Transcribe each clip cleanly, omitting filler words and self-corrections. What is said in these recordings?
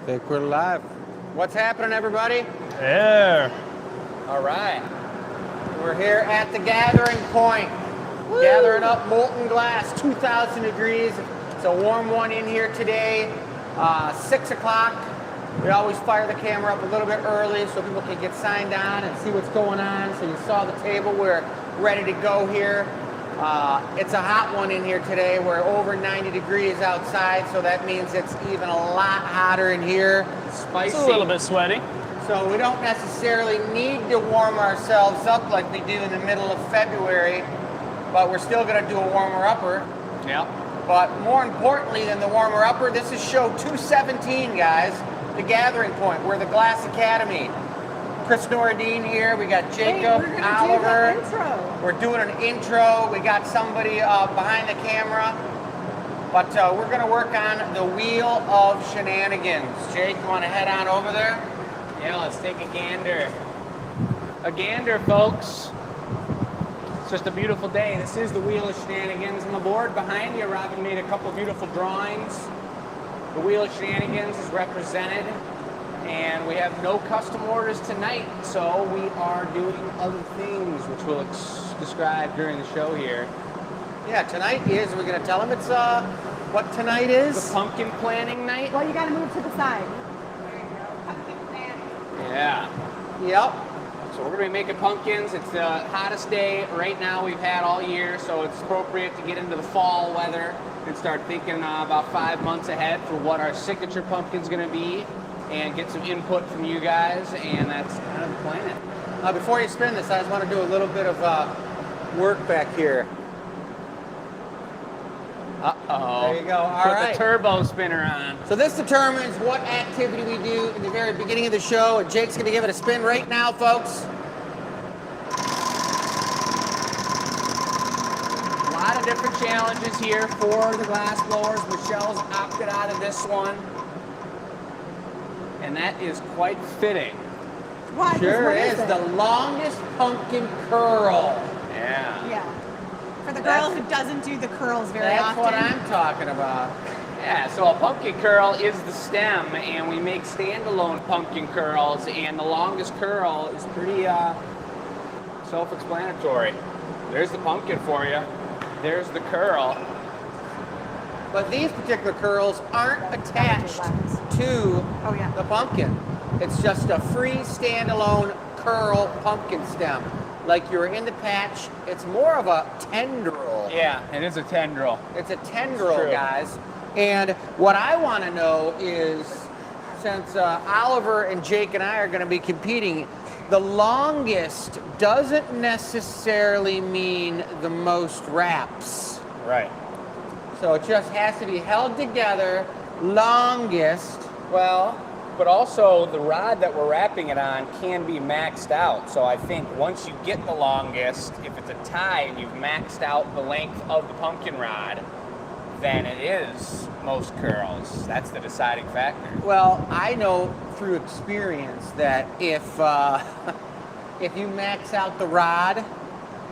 think we're live. What's happening, everybody? Yeah. All right. We're here at the gathering point. Woo! Gathering up molten glass, 2,000 degrees. It's a warm one in here today. 6 o'clock. We always fire the camera up a little bit early so people can get signed on and see what's going on. So you saw the table. We're ready to go here. It's a hot one in here today. We're over 90 degrees outside, so that means it's even a lot hotter in here. Spicy. It's a little bit sweaty. So we don't necessarily need to warm ourselves up like we do in the middle of February, but we're still going to do a warmer-upper. Yeah. But more importantly than the warmer-upper, this is show 217, guys. The Gathering Point. We're the Glass Academy. Chris Nordine here. We got Jacob, we're Oliver. Do the intro. We're doing an intro. We got somebody behind the camera. But we're going to work on the Wheel of Shenanigans. Jake, you want to head on over there? Yeah, let's take a gander. A gander, folks. It's just a beautiful day. This is the Wheel of Shenanigans. On the board behind you, Robin made a couple beautiful drawings. The Wheel of Shenanigans is represented. And we have no custom orders tonight, so we are doing other things, which we'll describe during the show here. Yeah, tonight is, we're going to tell them it's, what tonight is? The pumpkin planting night. Well, you got to move to the side. There you go. Pumpkin planting. Yeah. Yep. So we're going to be making pumpkins. It's the hottest day right now we've had all year, so it's appropriate to get into the fall weather and start thinking about 5 months ahead for what our signature pumpkin's going to be, and get some input from you guys, and that's kind of the plan. Before you spin this, I just want to do a little bit of work back here. Uh-oh. There you go. All Put right. the turbo spinner on. So this determines what activity we do in the very beginning of the show, and Jake's going to give it a spin right now, folks. A lot of different challenges here for the glass blowers. Michelle's opted out of this one, and that is quite fitting. Why? 'Cause Sure what is. it? The longest pumpkin curl. Yeah. Yeah. For the girl who doesn't do the curls very That's often. what I'm talking about. Yeah, so a pumpkin curl is the stem, and we make standalone pumpkin curls, and the longest curl is pretty self-explanatory. There's the pumpkin for you. There's the curl. But these particular curls aren't attached to Oh, yeah. the pumpkin. It's just a free standalone curl pumpkin stem. Like you're in the patch, it's more of a tendril. Yeah, it is a tendril. It's a tendril, True. guys. And what I want to know is, since Oliver and Jake and I are going to be competing, the longest doesn't necessarily mean the most wraps. Right. So it just has to be held together, longest. Well, but also the rod that we're wrapping it on can be maxed out. So I think once you get the longest, if it's a tie and you've maxed out the length of the pumpkin rod, then it is most curls. That's the deciding factor. Well, I know through experience that if you max out the rod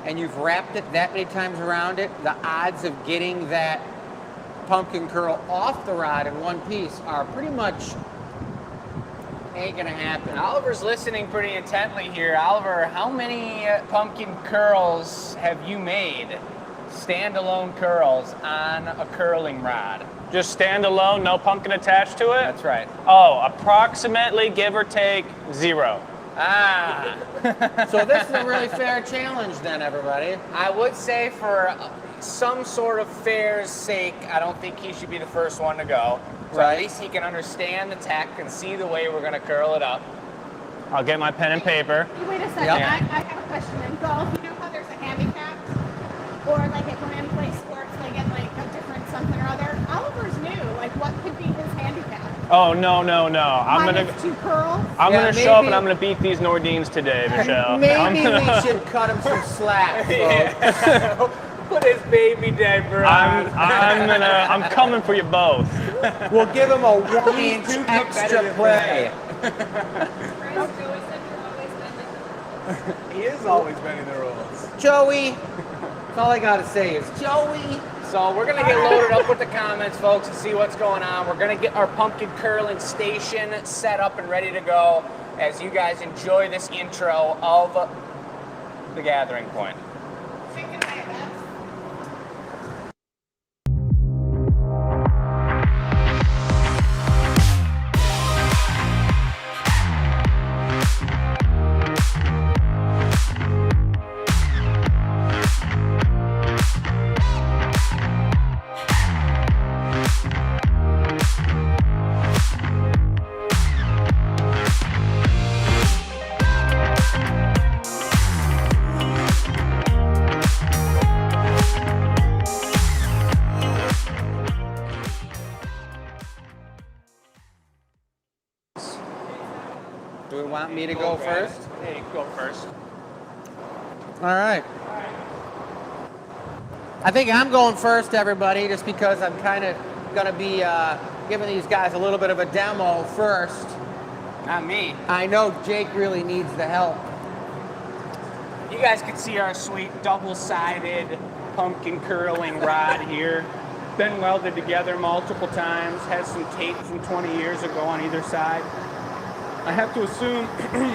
and you've wrapped it that many times around it, the odds of getting that pumpkin curl off the rod in one piece are pretty much ain't gonna happen. Oliver's listening pretty intently here. Oliver, how many pumpkin curls have you made? Standalone curls on a curling rod. Just standalone, no pumpkin attached to it? That's right. Oh, approximately, give or take, 0. Ah. So this is a really fair challenge then, everybody. I would say for some sort of fair's sake, I don't think he should be the first one to go. So Right. at least he can understand the tech and see the way we're going to curl it up. I'll get my pen and paper. Wait a second. Yep. I have a question. In golf, you know how there's a handicap? Or like when men play sports, they get like a different something or other. Oliver's new. Like what could be his handicap? Oh, no. I'm Minus 2 curls? I'm Yeah, gonna show up maybe- and I'm gonna beat these Nordines today, Michelle. Maybe we should cut him some slack, folks. Put his baby diaper on. I'm coming for you both. We'll give him a 1-inch extra play. He is always bending the rules. Joey, that's all I gotta say is, Joey, So we're gonna get loaded up with the comments, folks, and see what's going on. We're gonna get our pumpkin curling station set up and ready to go as you guys enjoy this intro of the gathering point. Thinking my best. Do we want me to go first? Yeah, you can go first. All right. I think I'm going first, everybody, just because I'm kind of going to be giving these guys a little bit of a demo first. Not me. I know Jake really needs the help. You guys can see our sweet double-sided pumpkin curling rod here. Been welded together multiple times, has some tape from 20 years ago on either side. I have to assume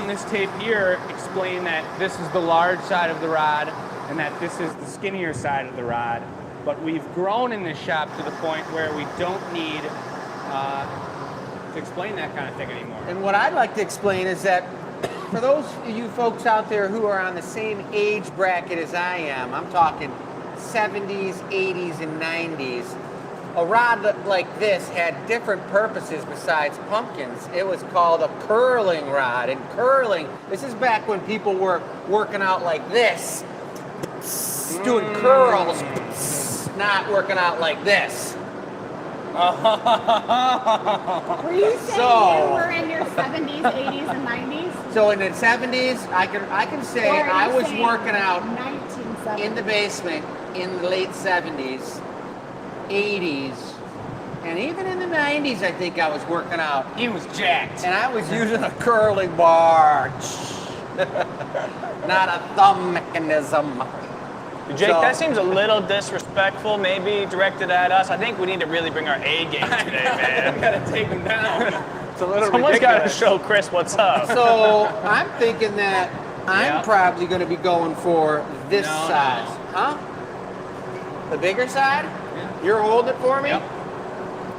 this tape here explain that this is the large side of the rod and that this is the skinnier side of the rod. But we've grown in this shop to the point where we don't need to explain that kind of thing anymore. And what I'd like to explain is that for those of you folks out there who are on the same age bracket as I am, I'm talking 70s, 80s, and 90s, a rod like this had different purposes besides pumpkins. It was called a curling rod. And curling, this is back when people were working out like this, doing curls, not working out like this. Were you saying you were in your 70s, 80s, and 90s? So in the 70s, I can say Or are you I was saying working out 1970s? in the basement in the late 70s, 80s, and even in the 90s, I think I was working out. He was jacked. And I was using a curling bar, not a thumb mechanism. Jake, So- that seems a little disrespectful, maybe directed at us. I think we need to really bring our A game today, man. We gotta take him down. It's a little Someone's got to ridiculous. show Chris what's up. So I'm thinking that I'm Yeah. probably going to be going for this No, size. no. Huh? The bigger side? Yeah. You're holding it for me? Yep.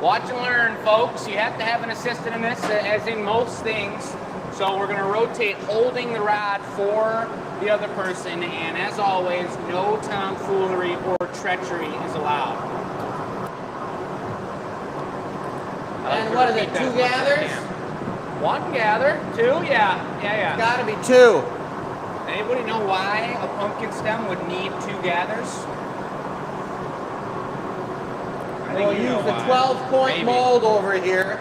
Watch and learn, folks. You have to have an assistant in this, as in most things. So we're going to rotate holding the rod for the other person, and as always, no tomfoolery or treachery is allowed. And what is it, 2 gathers? One gather, 2, yeah. Got to be 2. Anybody know why a pumpkin stem would need 2 gathers? I think We'll you know use the why. 12-point Maybe. mold over here.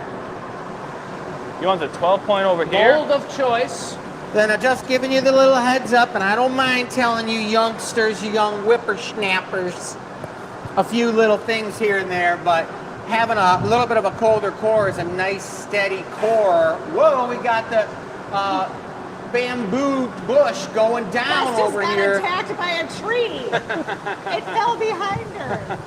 You want the 12 point over here? Mold of choice. Then I'm just giving you the little heads up, and I don't mind telling you youngsters, you young whippersnappers, a few little things here and there, but having a little bit of a colder core is a nice steady core. Whoa, we got the bamboo bush going down Wes just over got here. attacked by a tree. It fell behind her.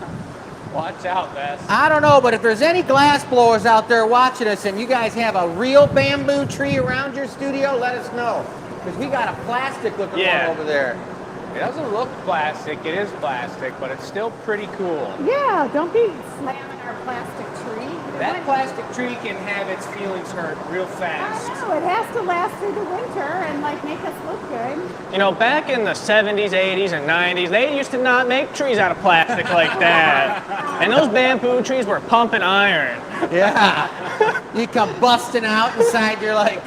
Watch out, Bess. I don't know, but if there's any glass blowers out there watching us and you guys have a real bamboo tree around your studio, let us know. Because we got a plastic looking Yeah. one over there. It doesn't look plastic, it is plastic, but it's still pretty cool. Yeah, don't be slamming our plastic tree. That plastic tree can have its feelings hurt real I fast. know, it has to last through the winter and like make us look good. You know, back in the 70s, 80s, and 90s, they used to not make trees out of plastic like that. And those bamboo trees were pumping iron. Yeah. You come busting out inside your like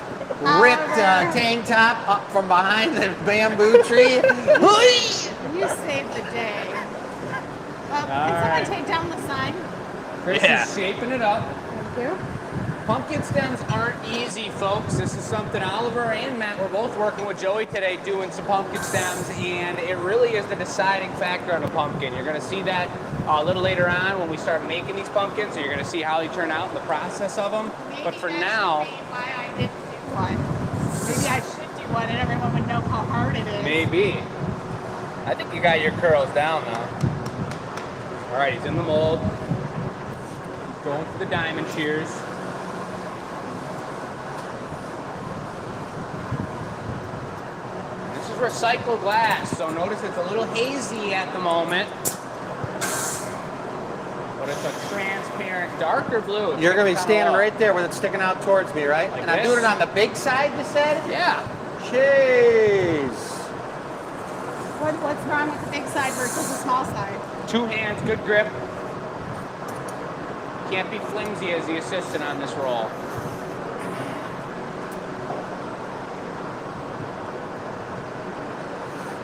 ripped tank top up from behind the bamboo tree. You saved the day. Can someone take down the sign? Chris Yeah. is shaping it up. Thank you. Pumpkin stems aren't easy, folks. This is something Oliver and Matt were both working with Joey today doing some pumpkin stems, and it really is the deciding factor on a pumpkin. You're going to see that a little later on when we start making these pumpkins, so you're going to see how they turn out in the process of them. But for Maybe that now, should be why I didn't do one. Maybe I should do one and everyone would know how hard it is. maybe. I think you got your curls down now. All right, he's in the mold. He's going for the diamond shears. This is recycled glass, so notice it's a little hazy at the moment. But it's a transparent, darker blue. You're going to be It's standing kinda low. right there with it sticking out towards me, right? Like and I'm this? doing it on the big side, you said? Yeah. Jeez. What's wrong with the big side versus the small side? 2 hands, good grip. Can't be flimsy as the assistant on this roll.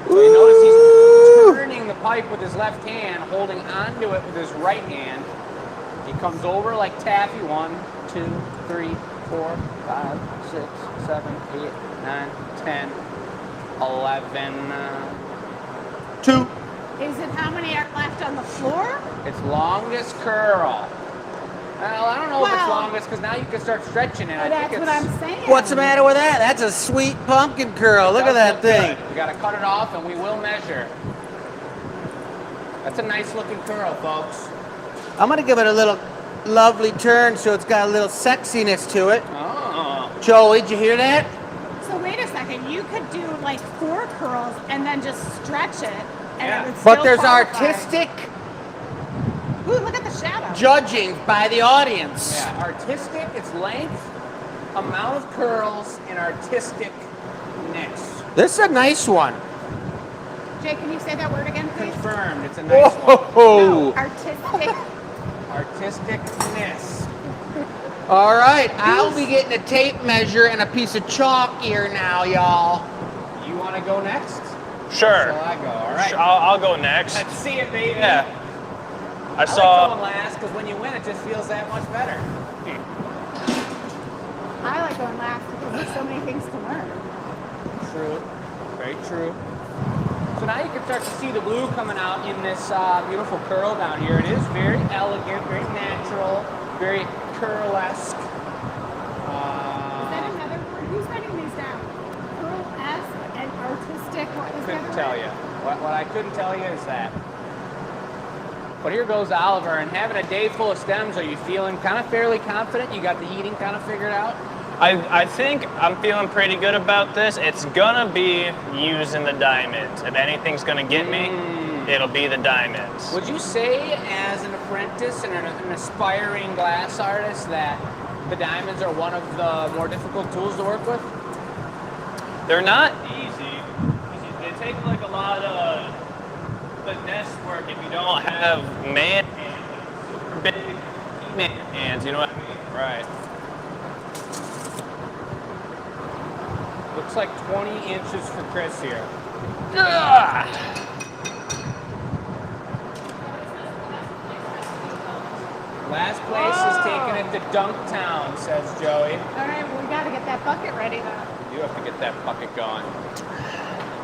So you notice he's turning the pipe with his left hand, holding onto it with his right hand. He comes over like taffy. 1, 2, 3, 4, 5, 6, 7, 8, 9, 10, 11. 2. Is it how many are left on the floor? It's longest curl. Well, I don't know if it's Well- longest because now you can start stretching it. I That's think what it's, I'm saying. What's the matter with that? That's a sweet pumpkin curl. Look at does that look thing. good. We got to cut it off and we will measure. That's a nice looking curl, folks. I'm going to give it a little lovely turn so it's got a little sexiness to it. Oh. Joey, did you hear that? So wait a second. You could do like 4 curls and then just stretch it, and Yeah. it would still But there's qualify. artistic Ooh, look at the shadow. judging by the audience. Yeah, artistic, it's length, amount of curls, and artisticness. This is a nice one. Jay, can you say that word again, please? Confirmed, it's a nice Whoa. one. No, artistic. Artisticness. All right, I'll be getting a tape measure and a piece of chalk here now, y'all. You want to go next? Sure. Shall I go? All right. I'll go next. Let's see it, baby. Yeah. I I like saw. going last because when you win, it just feels that much better. I like going last because there's so many things to learn. True. Very true. So now you can start to see the blue coming out in this beautiful curl down here. It is very elegant, very natural, very curlesque. Is that another word? Who's writing these down? Curl-esque and artistic. What was the Couldn't other tell word? you. What I couldn't tell you is that. But here goes Oliver, and having a day full of stems, are you feeling kind of fairly confident? You got the heating kind of figured out? I think I'm feeling pretty good about this. It's gonna be using the diamonds. If anything's gonna get me, it'll be the diamonds. Would you say, as an apprentice and an aspiring glass artist, that the diamonds are one of the more difficult tools to work with? They're not easy. They take like a lot of finesse work if you don't have man hands, super big man hands, you know what I mean? Right. Looks like 20 inches for Chris here. Last place is taking it to Dunktown, says Joey. All right, well, we got to get that bucket ready though. You have to get that bucket going.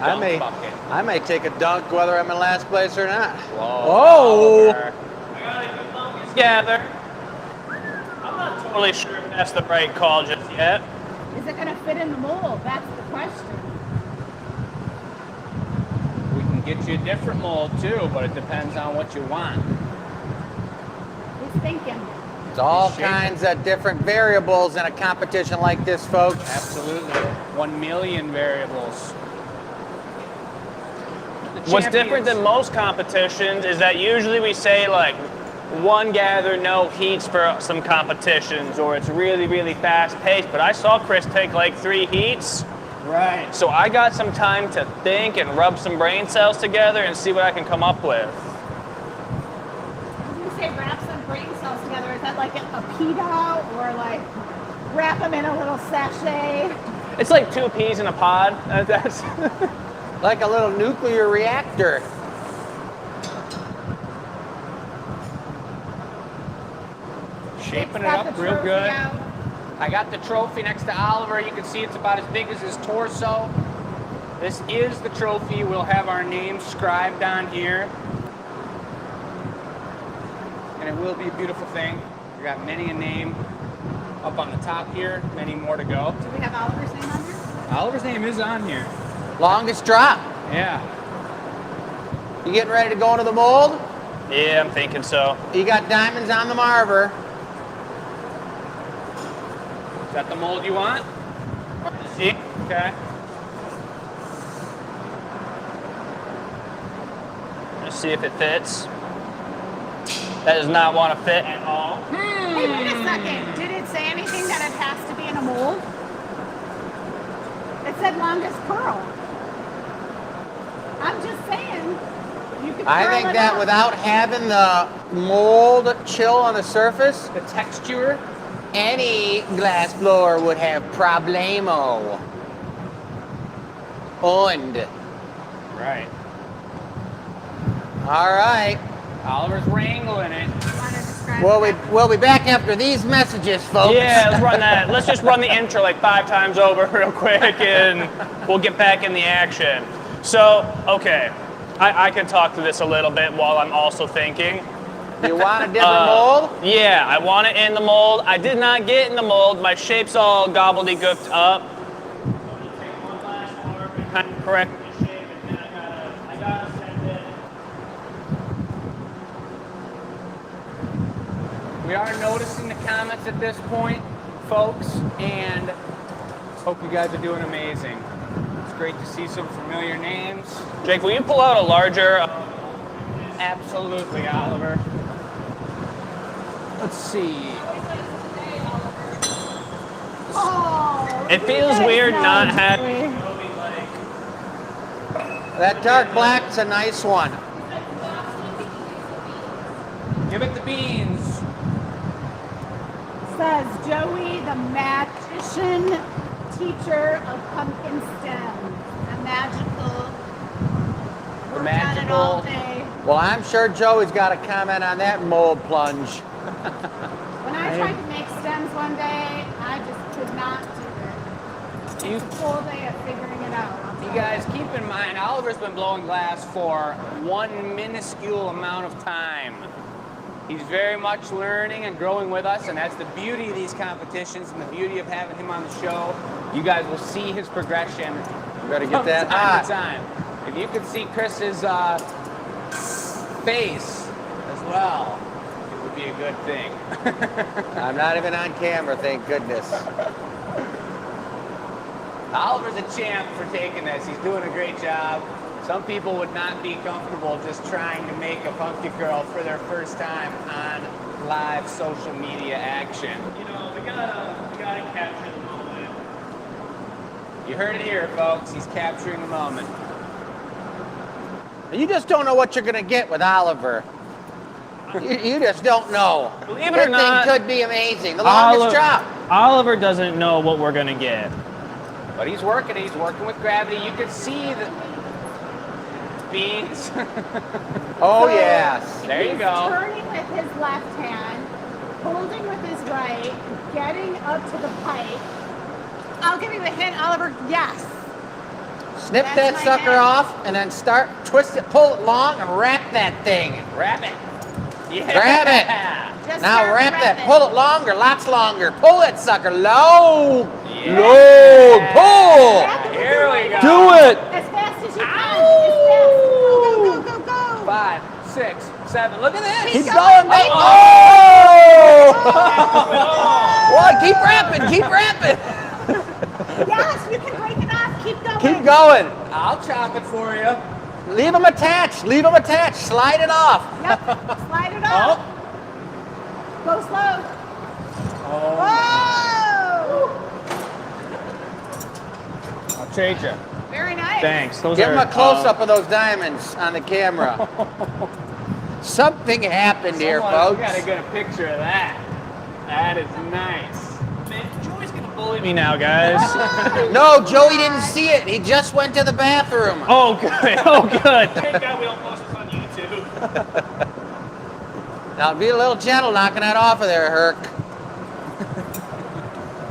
I may, bucket. I may take a dunk whether I'm in last place or not. Whoa. Oh. Oliver. I got a good longest gather. I'm not totally sure if that's the right call just yet. Is it going to fit in the mold? That's the question. We can get you a different mold too, but it depends on what you want. Who's thinking? It's all Shape it. kinds of different variables in a competition like this, folks. Absolutely. 1 million variables. The What's different champions- than most competitions is that usually we say like one gather, no heats for some competitions, or it's really, really fast paced. But I saw Chris take like 3 heats. Right. So I got some time to think and rub some brain cells together and see what I can come up with. When you say wrap some brain cells together, is that like a pita or like wrap them in a little sachet? It's like 2 peas in a pod. That's Like a little nuclear reactor. Shaping it Got up the real trophy good. out. I got the trophy next to Oliver. You can see it's about as big as his torso. This is the trophy. We'll have our names scribed on here. And it will be a beautiful thing. We got many a name up on the top here, many more to go. Do we have Oliver's name on there? Oliver's name is on here. Longest drop. Yeah. You getting ready to go into the mold? Yeah, I'm thinking so. You got diamonds on the marver. Is that the mold you want? See? Okay. Let's see if it fits. That does not want to fit at all. Hey, wait a second. Did it say anything that it has to be in a mold? It said longest curl. I'm just saying. You could I curl think it that up. without having the mold chill on the surface, The texture. any glass blower would have problemo. Und. Right. All right. Oliver's wrangling it. You want to describe We'll be back after these messages, folks. Yeah, let's run that. Let's just run the intro like 5 times over real quick and we'll get back in the action. So, okay, I can talk to this a little bit while I'm also thinking. You want a different mold? Yeah, I want it in the mold. I did not get in the mold. My shape's all gobbledygooked up. Correct the shape, and then I gotta send it. We are noticing the comments at this point, folks, and hope you guys are doing amazing. It's great to see some familiar names. Jake, will you pull out a larger? Absolutely, Oliver. Let's see. Oh, It feels you guys weird know not it's having. free. That dark black's a nice one. Give it the beans. Says Joey, the magician teacher of pumpkin stems. A magical. The worked on it all magical- day. Well, I'm sure Joey's got a comment on that mold plunge. When I tried to make stems one day, I just could not do it. You, It's a full day of figuring it out. you guys keep in mind, Oliver's been blowing glass for one minuscule amount of time. He's very much learning and growing with us, and that's the beauty of these competitions and the beauty of having him on the show. You guys will see his progression You better get from that time hot. to time. If you could see Chris's face as well, it would be a good thing. I'm not even on camera, thank goodness. Oliver's a champ for taking this. He's doing a great job. Some people would not be comfortable just trying to make a pumpkin girl for their first time on live social media action. You know, we gotta capture the moment. You heard it here, folks. He's capturing the moment. You just don't know what you're going to get with Oliver. You just don't know. Believe it That or not, thing could be amazing. The longest drop. Oliver doesn't know what we're gonna get. But he's working. He's working with gravity. You can see the beans. Oh, So, yes. There you he's go. Turning with his left hand, holding with his right, getting up to the pipe. I'll give you a hint, Oliver. Yes. Snip That's that my sucker head. off and then start, twist it, pull it long and wrap that thing. Grab it. Yeah. Grab it. Just Now start wrap that, wrapping. pull it longer, lots longer. Pull that sucker low. Yeah. Low, pull. Wrap it with Here your we right go. Do hand. it. As fast as you can. As fast. Go, go, go, go, go. 5, 6, 7. Look at this. Keep Keep going, going, mate. keep Oh! Oh. Well, keep rapping, keep rapping. Yes, you can break it off. Keep going. Keep going. I'll chop it for you. Leave them attached, leave them attached. Slide it off. Yep. Slide it Oh. up. Go slow. Whoa! I'll trade you. Very nice. Thanks. Those Give are them a close-up of those diamonds on the camera. Something happened here, We folks. gotta get a picture of that. That is nice. Man, Joey's gonna bully me now, guys. No, Joey didn't see it. He just went to the bathroom. Oh, good. Oh, good. Thank God we don't post this on YouTube. Now, be a little gentle knocking that off of there, Herc.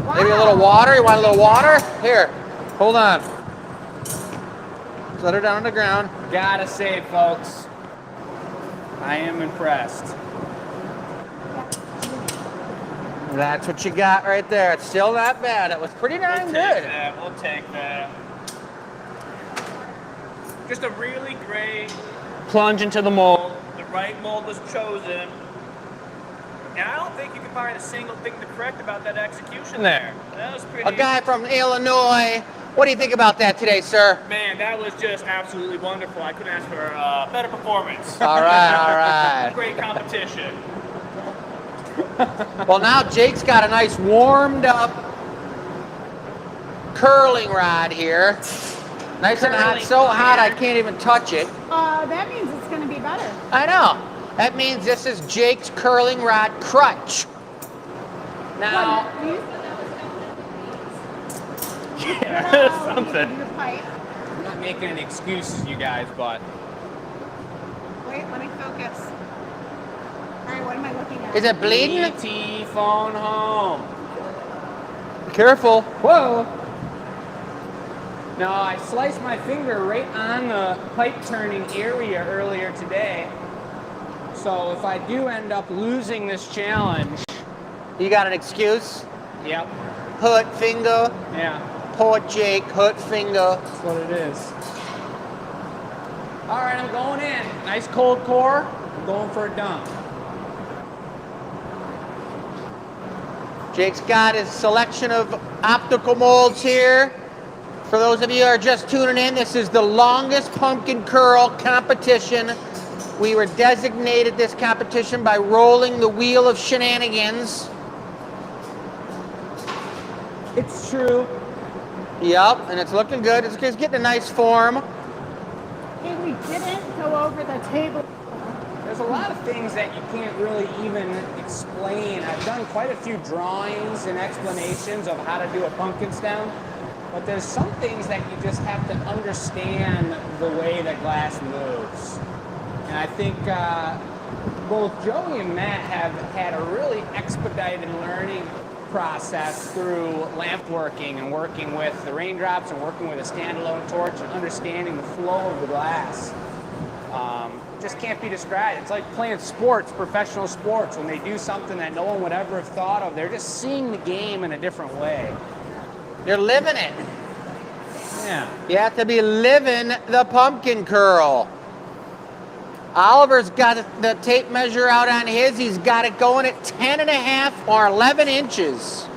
Wow. Maybe a little water? You want a little water? Here, hold on. Set her down on the ground. Gotta say, folks, I am impressed. That's what you got right there. It's still not bad. It was pretty darn good. We'll take that. Just a really great plunge into the mold. The right mold was chosen. And I don't think you can find a single thing to correct about that execution there. That was pretty... A guy from Illinois. What do you think about that today, sir? Man, that was just absolutely wonderful. I couldn't ask for a better performance. All right, all right. Great competition. Well, now Jake's got a nice warmed up curling rod here. Nice and hot, so hot I can't even touch it. That means it's going to be better. I know. That means this is Jake's curling rod crutch. Now, Yeah, something. The pipe. I'm not making any excuses, you guys, but Wait, let me focus. All right, what am I looking at? is it bleeding? ET phone home. Careful. Whoa. No, I sliced my finger right on the pipe turning area earlier today. So if I do end up losing this challenge, You got an excuse? yep, Hurt finger. yeah, Poor Jake, hurt finger. that's what it is. All right, I'm going in. Nice cold core. I'm going for a dunk. Jake's got his selection of optical molds here. For those of you who are just tuning in, this is the longest pumpkin curl competition. We were designated this competition by rolling the wheel of shenanigans. It's true. Yep, and it's looking good. It's getting a nice form. Hey, we didn't go over the table. There's a lot of things that you can't really even explain. I've done quite a few drawings and explanations of how to do a pumpkin stem, but there's some things that you just have to understand the way that glass moves. And I think both Joey and Matt have had a really expedited learning process through lamp working and working with the raindrops and working with a standalone torch and understanding the flow of the glass. Just can't be described. It's like playing sports, professional sports. When they do something that no one would ever have thought of, they're just seeing the game in a different way. You're living it. Yeah. You have to be living the pumpkin curl. Oliver's got the tape measure out on his. He's got it going at 10 and a half or 11 inches.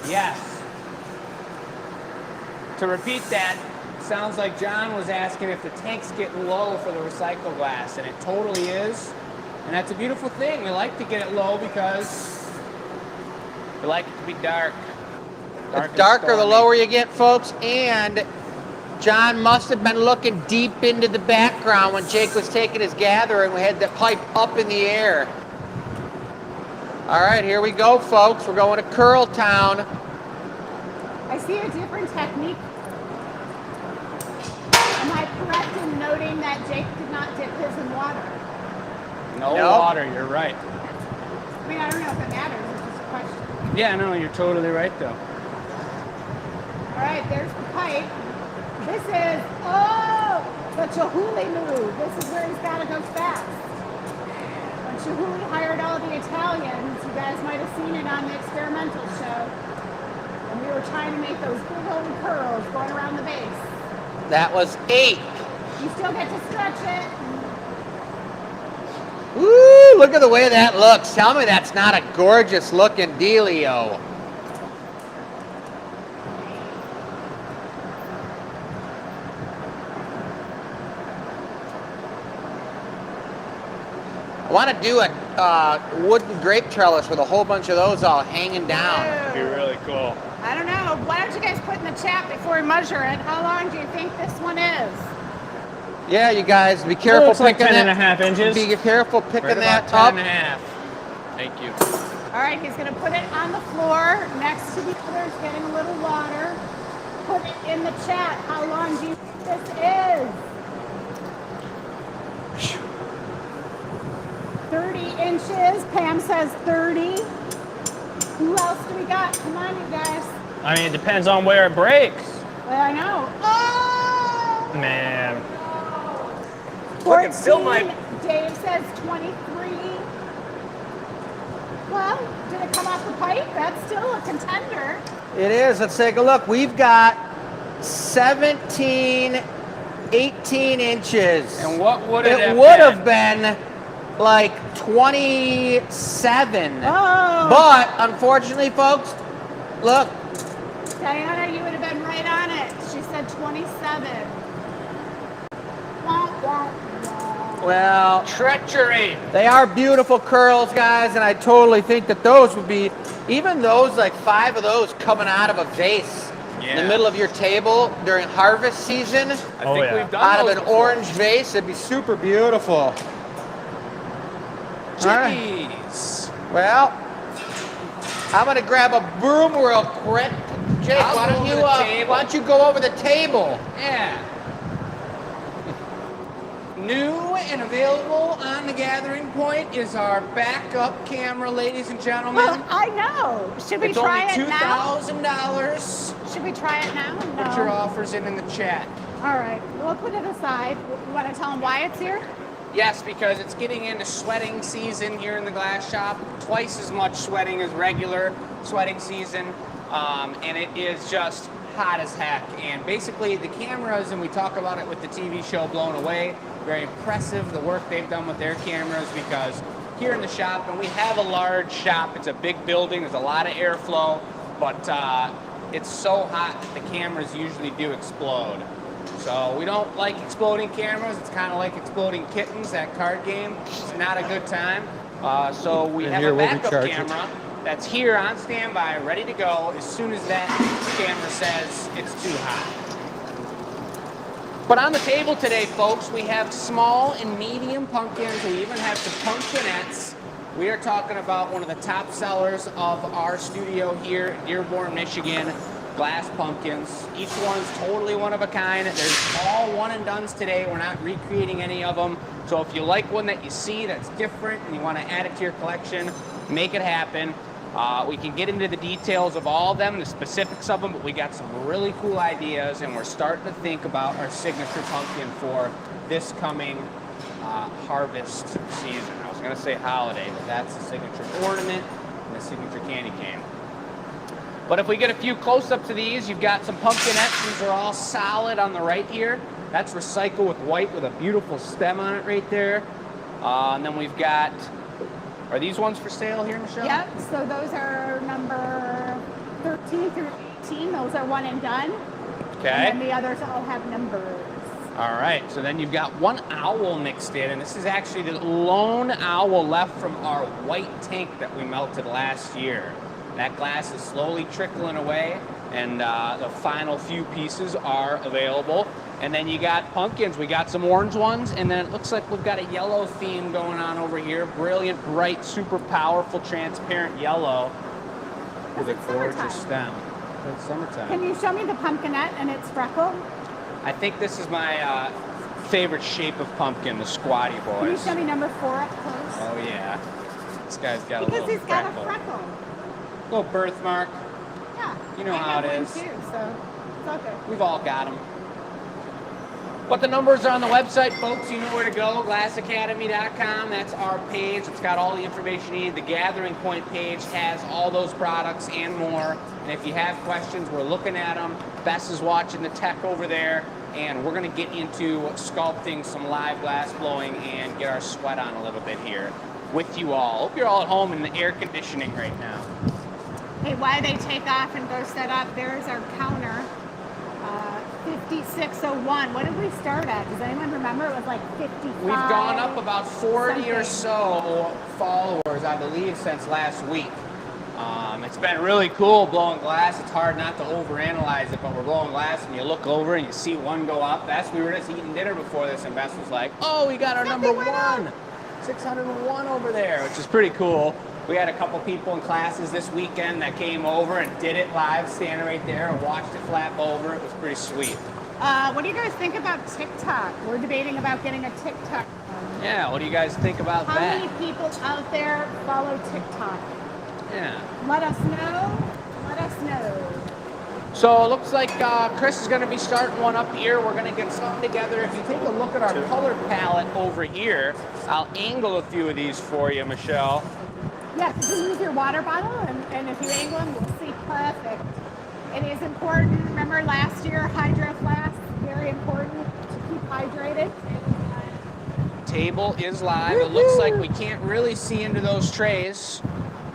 Yes. To repeat that, sounds like John was asking if the tank's getting low for the recycled glass, and it totally is. And that's a beautiful thing. We like to get it low because we like it to be dark. The darker, the lower you get, folks. And John must have been looking deep into the background when Jake was taking his gather and we had the pipe up in the air. All right, here we go, folks. We're going to Curl Town. I see a different technique. Am I correct in noting that Jake did not dip his in water? No Nope. water, you're right. I mean, I don't know if it matters. It's just a question. Yeah, no, you're totally right, though. All right, there's the pipe. This is, oh, the Chihuly move. This is where he's got to go fast. When Chihuly hired all the Italians, you guys might have seen it on the experimental show. And we were trying to make those big old curls going around the base. That was 8. You still get to stretch it. Woo, look at the way that looks. Tell me that's not a gorgeous looking dealio. I want to do a wooden grape trellis with a whole bunch of those all hanging down. That'd be really cool. I don't know. Why don't you guys put in the chat before we measure it? How long do you think this one is? Yeah, you guys, be careful looks like picking 10.5 inches. Be careful picking Right that about up. 10 and a half. Thank you. All right, he's going to put it on the floor next to the others, getting a little water. Put it in the chat. How long do you think this is? 30 inches. Pam says 30. Who else do we got? Come on, you guys. I mean, it depends on where it breaks. Well, I know. Oh! Man. 14. fill my- Dave says 23. Well, did it come off the pipe? That's still a contender. It is. Let's take a look. We've got 17 18 inches. And what would it have would been? have been like 27. Oh. But unfortunately, folks, look, Diana, you would have been right on it. She said 27. Wah, wah, wah. well, Treachery. they are beautiful curls, guys, and I totally think that those would be, even those, like 5 of those coming out of a vase in the middle of your table during harvest season, I think we've done out of those an before. orange vase, it'd be super beautiful. All right. Jeez. Well, I'm gonna grab a broom real quick. Jake, I'll why go don't over you the table. why don't you go over the table? Yeah. New and available on the Gathering Point is our backup camera, ladies and gentlemen. Well, I know. Should we It's try only it now? $2,000. Should we try it now? No. Put your offers in the chat. All right. We'll put it aside. You want to tell them why it's here? Yes, because it's getting into sweating season here in the glass shop. Twice as much sweating as regular sweating season. And it is just hot as heck. And basically the cameras, and we talk about it with the TV show Blown Away, very impressive the work they've done with their cameras, because here in the shop, and we have a large shop, it's a big building, there's a lot of airflow, but it's so hot that the cameras usually do explode. So we don't like exploding cameras. It's kind of like exploding kittens, that card game. It's not a good time. So we And have here a we'll be backup charging. camera that's here on standby, ready to go as soon as that camera says it's too hot. But on the table today, folks, we have small and medium pumpkins. We even have some pumpkinettes. We are talking about one of the top sellers of our studio here in Dearborn, Michigan, glass pumpkins. Each one's totally one of a kind. There's all one and dones today. We're not recreating any of them. So if you like one that you see that's different and you want to add it to your collection, make it happen. We can get into the details of all of them, the specifics of them, but we got some really cool ideas, and we're starting to think about our signature pumpkin for this coming harvest season. I was going to say holiday, but that's the signature ornament and the signature candy cane. But if we get a few close-ups of these, you've got some pumpkinettes. These are all solid on the right here. That's recycled with white with a beautiful stem on it right there. And then we've got, are these ones for sale here, Michelle? Yep. So those are number 13 through 18. Those are one and done. Okay. And then the others all have numbers. All right, so then you've got one owl mixed in, and this is actually the lone owl left from our white tank that we melted last year. That glass is slowly trickling away, and the final few pieces are available. And then you got pumpkins. We got some orange ones, and then it looks like we've got a yellow theme going on over here. Brilliant, bright, super powerful, transparent yellow with a It's gorgeous summertime. stem. It's summertime. Can you show me the pumpkinette and its freckle? I think this is my favorite shape of pumpkin, the squatty Can you boys. show me number 4 up close? Oh yeah, this guy's got a Because little he's got freckle. a freckle. Little birthmark. Yeah. You know I how have it one is. too, so it's all good. We've all got them. But the numbers are on the website, folks. You know where to go. GlassAcademy.com. That's our page. It's got all the information you need. The Gathering Point page has all those products and more. And if you have questions, we're looking at them. Bess is watching the tech over there. And we're going to get into sculpting some live glass blowing and get our sweat on a little bit here with you all. Hope you're all at home in the air conditioning right now. Hey, while they take off and go set up, there's our counter. 5601. What did we start at? Does anyone remember? It was like 55. We've gone up about 40 or something. so followers, I believe, since last week. It's been really cool blowing glass. It's hard not to overanalyze it, but we're blowing glass and you look over and you see one go up. We were just eating dinner before this, and Bess was like, oh, we got our number Something went one. 601 over there, which is pretty cool. We had a couple people in classes this weekend that came over and did it live, standing right there and watched it flap over. It was pretty sweet. What do you guys think about TikTok? We're debating about getting a TikTok. Yeah, what do you guys think about How that? many people out there follow TikTok? Yeah. Let us know. Let us know. So it looks like Chris is going to be starting one up here. We're going to get something together. If you take a look at our color palette over here, I'll angle a few of these for you, Michelle. Yeah, you can use your water bottle, and if you angle them, you'll see perfect. It is important. Remember last year, Hydro Flask, very important to keep hydrated. Table is live. It looks like we can't really see into those trays.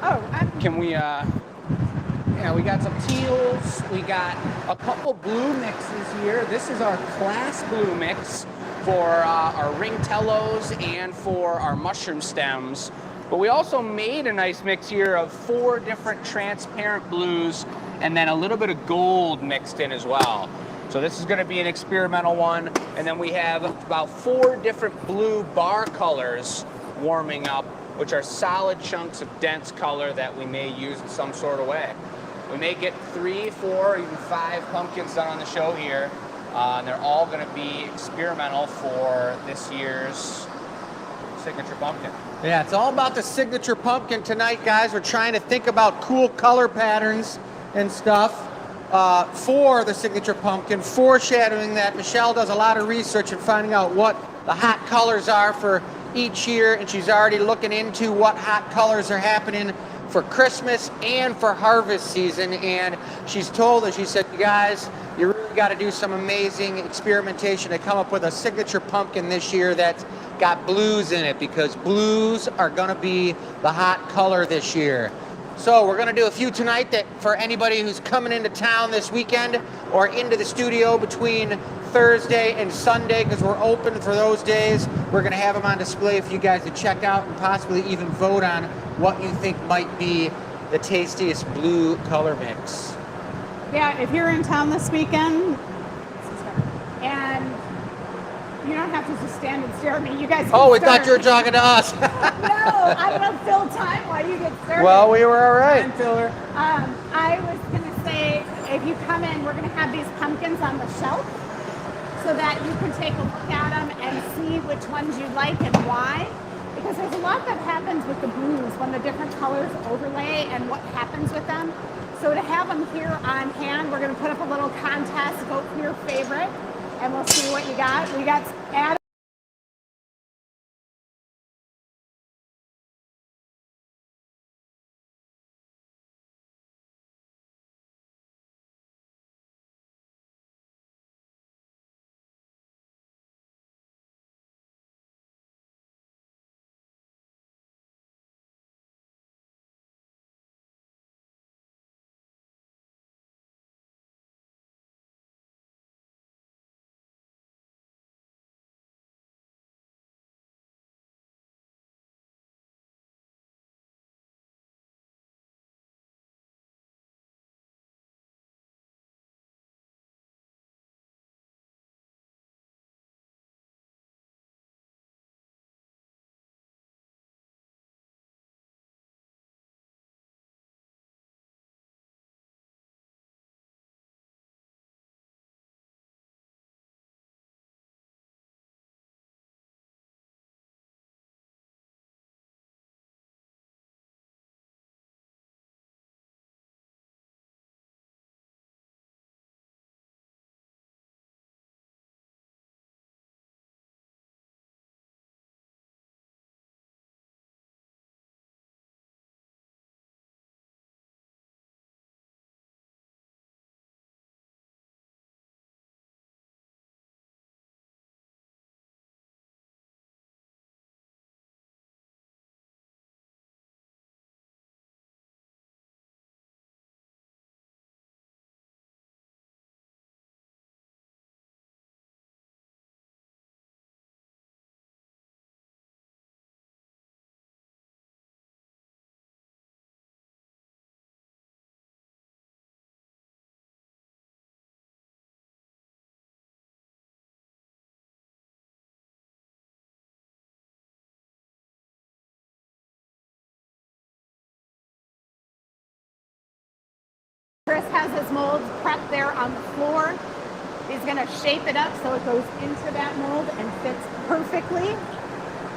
Oh, Can we, yeah, we got some teals. We got a couple blue mixes here. This is our class blue mix for our ringtellos and for our mushroom stems. But we also made a nice mix here of 4 different transparent blues and then a little bit of gold mixed in as well. So this is going to be an experimental one. And then we have about 4 different blue bar colors warming up, which are solid chunks of dense color that we may use in some sort of way. We may get 3, 4, even 5 pumpkins done on the show here. And they're all going to be experimental for this year's signature pumpkin. Yeah, it's all about the signature pumpkin tonight, guys. We're trying to think about cool color patterns and stuff for the signature pumpkin, foreshadowing that Michelle does a lot of research and finding out what the hot colors are for each year, and she's already looking into what hot colors are happening for Christmas and for harvest season. And she's told us, she said, you guys, you really got to do some amazing experimentation to come up with a signature pumpkin this year that's got blues in it, because blues are going to be the hot color this year. So we're going to do a few tonight that for anybody who's coming into town this weekend or into the studio between Thursday and Sunday, because we're open for those days. We're going to have them on display for you guys to check out and possibly even vote on what you think might be the tastiest blue color mix. yeah, if you're in town this weekend, and you don't have to just stand and stare at me. You guys can Oh, we start. thought you were talking to us. No, I'm going to fill time while you get started. Well, we were all right. I was going to say, if you come in, we're going to have these pumpkins on the shelf so that you can take a look at them and see which ones you like and why. Because there's a lot that happens with the blues when the different colors overlay and what happens with them. So to have them here on hand, we're going to put up a little contest, vote for your favorite, and we'll see what you got. We got Adam. Chris has his molds prepped there on the floor. He's going to shape it up so it goes into that mold and fits perfectly.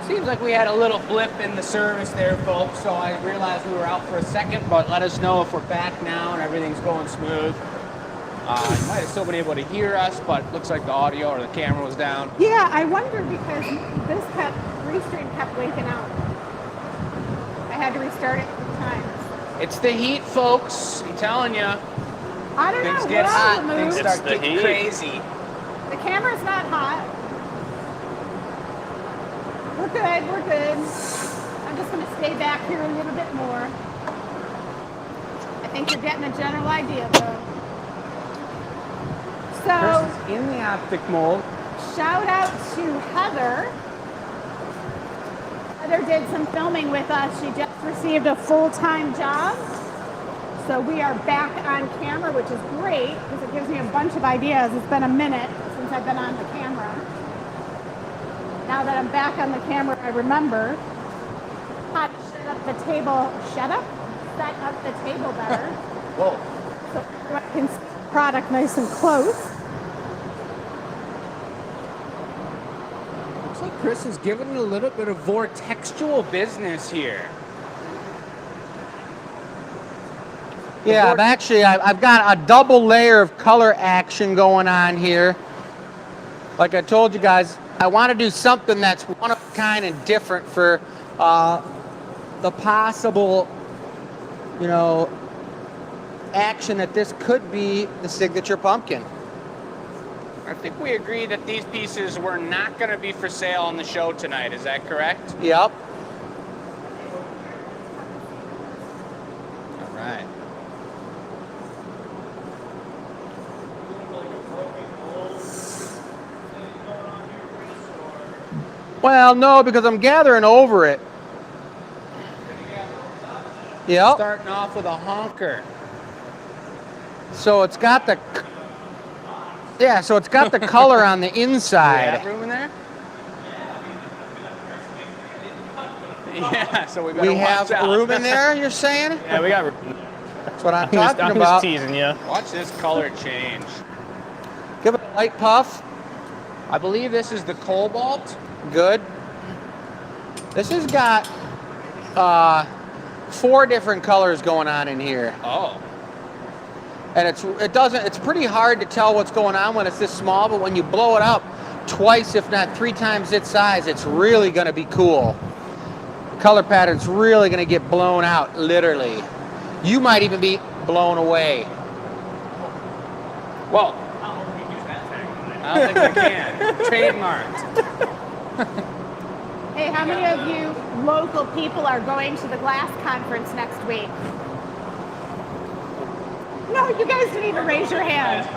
Seems like we had a little blip in the service there, folks, so I realized we were out for a second, but let us know if we're back now and everything's going smooth. You might have still been able to hear us, but looks like the audio or the camera was down. Yeah, I wonder because this restream kept waking out. I had to restart it 3 times. It's the heat, folks. I'm telling you. I don't Things know. get we're hot, on the things move. It's start the getting heat. crazy. The camera's not hot. We're good, we're good. I'm just gonna stay back here a little bit more. I think you're getting a general idea though. Chris So, is in the optic mold. shout out to Heather. Heather did some filming with us. She just received a full-time job. So we are back on camera, which is great because it gives me a bunch of ideas. It's been a minute since I've been on the camera. Now that I'm back on the camera, I remember how to set up the table. Set up the table better. Whoa. So I can see the product nice and close. Looks like Chris is giving it a little bit of vortextual business here. Yeah, I've got a double layer of color action going on here. Like I told you guys, I want to do something that's one of a kind and different for the possible, action that this could be the signature pumpkin. I think we agreed that these pieces were not going to be for sale on the show tonight. Is that correct? Yep. All right. Well, no, because I'm gathering over it. Yep. Starting off with a honker. So it's got the color on the Do you have inside. room in there? Yeah, so we better We have watch out. room in there, you're saying? Yeah, we got room. That's what I'm I'm just talking about. teasing you. Watch this color change. Give it a light puff. I believe this is the cobalt. Good. This has got 4 different colors going on in here. Oh. And it's pretty hard to tell what's going on when it's this small, but when you blow it up twice, if not 3 times its size, it's really gonna be cool. The color pattern's really gonna get blown out, literally. You might even be blown away. Well, I don't think we can. Trademarked. Hey, how many of you local people are going to the glass conference next week? No, you guys didn't even raise your hand.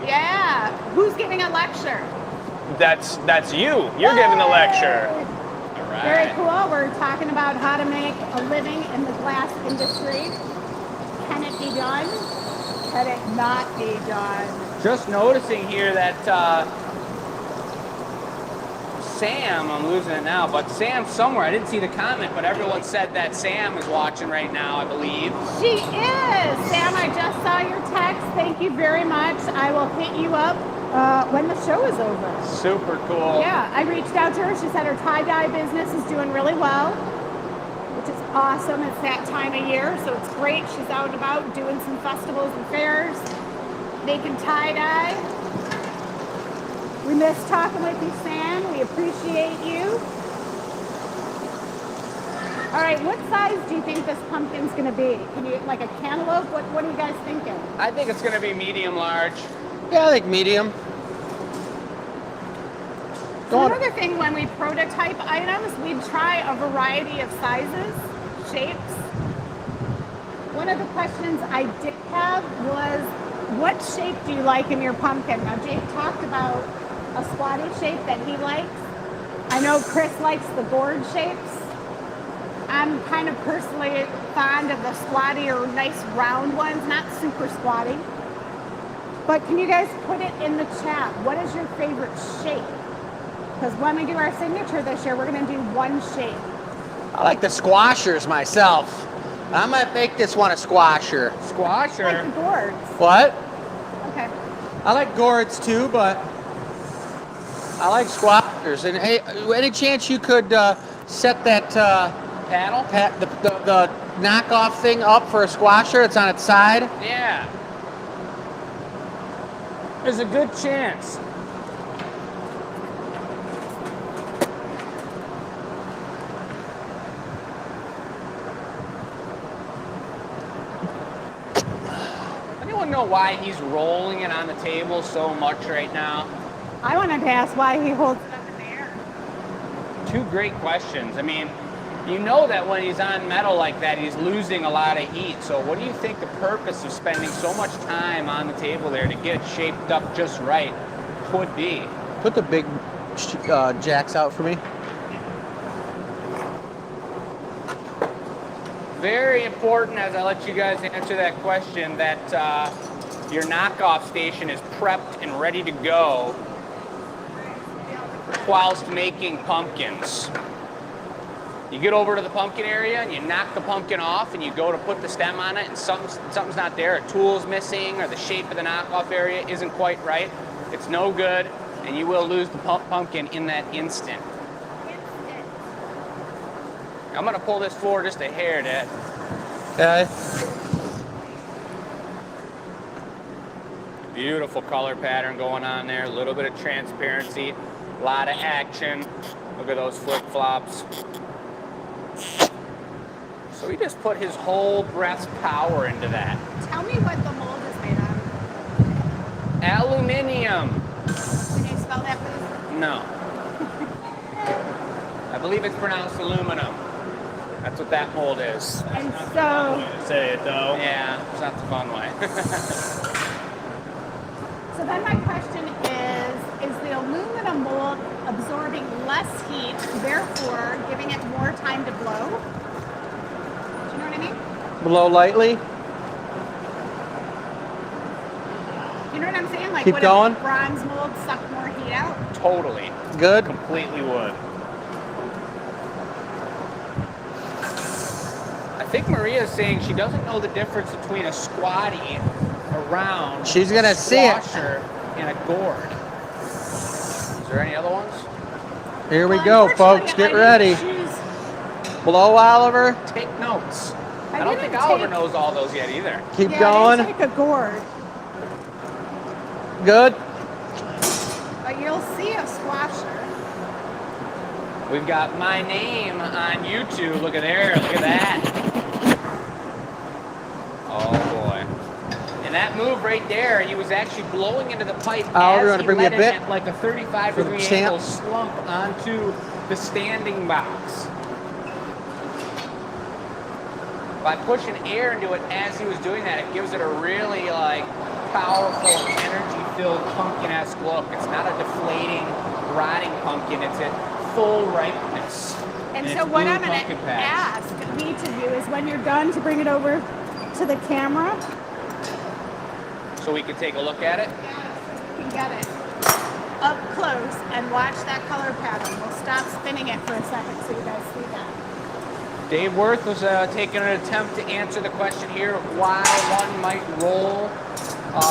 Yeah. Who's giving a lecture? That's you. You're giving the lecture. All right. Very cool. We're talking about how to make a living in the glass industry. Can it be done? Can it not be done? Just noticing here that Sam, I'm losing it now, but Sam's somewhere. I didn't see the comment, but everyone said that Sam is watching right now, I believe. She is. Sam, I just saw your text. Thank you very much. I will hit you up when the show is over. Super cool. Yeah, I reached out to her. She said her tie-dye business is doing really well, which is awesome. It's that time of year, so it's great. She's out and about doing some festivals and fairs, making tie-dye. We miss talking with you, Sam. We appreciate you. All right, what size do you think this pumpkin's going to be? Can you, like a cantaloupe? What are you guys thinking? I think it's going to be medium large. Yeah, I think medium. So another thing, when we prototype items, we try a variety of sizes, shapes. One of the questions I did have was, what shape do you like in your pumpkin? Now, Jake talked about a squatty shape that he likes. I know Chris likes the gourd shapes. I'm kind of personally fond of the squatty or nice round ones, not super squatty. But can you guys put it in the chat? What is your favorite shape? Because when we do our signature this year, we're going to do one shape. I like the squashers myself. I might make this one a squasher. Squash Like or the gourds. What? Okay. I like gourds too, but I like squashers. And hey, any chance you could set that paddle? the knockoff thing up for a squasher? It's on its side. Yeah. There's a good chance. Anyone know why he's rolling it on the table so much right now? I wanted to ask why he holds it up in the air. two great questions. I mean, you know that when he's on metal like that, he's losing a lot of heat. So what do you think the purpose of spending so much time on the table there to get it shaped up just right could be? Put the big jacks out for me. Very important, as I let you guys answer that question, that your knockoff station is prepped and ready to go whilst making pumpkins. You get over to the pumpkin area and you knock the pumpkin off and you go to put the stem on it and something's not there, a tool's missing or the shape of the knockoff area isn't quite right. It's no good and you will lose the pumpkin in that instant. I'm gonna pull this forward just a hair, Dad. Okay. Beautiful color pattern going on there, a little bit of transparency, a lot of action. Look at those flip-flops. So he just put his whole breath's power into that. Tell me what the mold is made of. Aluminium. Can you spell that, please? No. I believe it's pronounced aluminum. That's what that mold is. And so, Say it though. Yeah, it's not the fun way. so then my question is the aluminum mold absorbing less heat, therefore giving it more time to blow? Do you know what I mean? Blow lightly. You know what I'm saying? Like, Keep would going. a bronze mold suck more heat out? Totally. Good. Completely would. I think Maria's saying she doesn't know the difference between a squatty, a round, She's gonna see it. squasher, and a gourd. Is there any other ones? Here we Well, go, unfortunately, folks. Get I ready. didn't choose- Blow, Oliver. Take notes. I I don't think didn't Oliver take- knows all those yet either. Keep Yeah, I going. didn't take a gourd, Good. but you'll see a squasher. We've got my name on YouTube. Look at there. Look at that. Oh boy. And that move right there, he was actually blowing into the pipe Oliver, you as wanna he bring me a let bit? it at like a 35 For the degree champ? angle slump onto the standing box. By pushing air into it as he was doing that, it gives it a really like powerful, energy-filled pumpkin-esque look. It's not a deflating, rotting pumpkin. It's at full ripeness. And it's so what blue I'm going pumpkin to patch. ask each of you is when you're done to bring it over to the camera. So we can take a look at it. You can get it up close and watch that color pattern. We'll stop spinning it for a second so you guys see that. Dave Worth was taking an attempt to answer the question here of why one might roll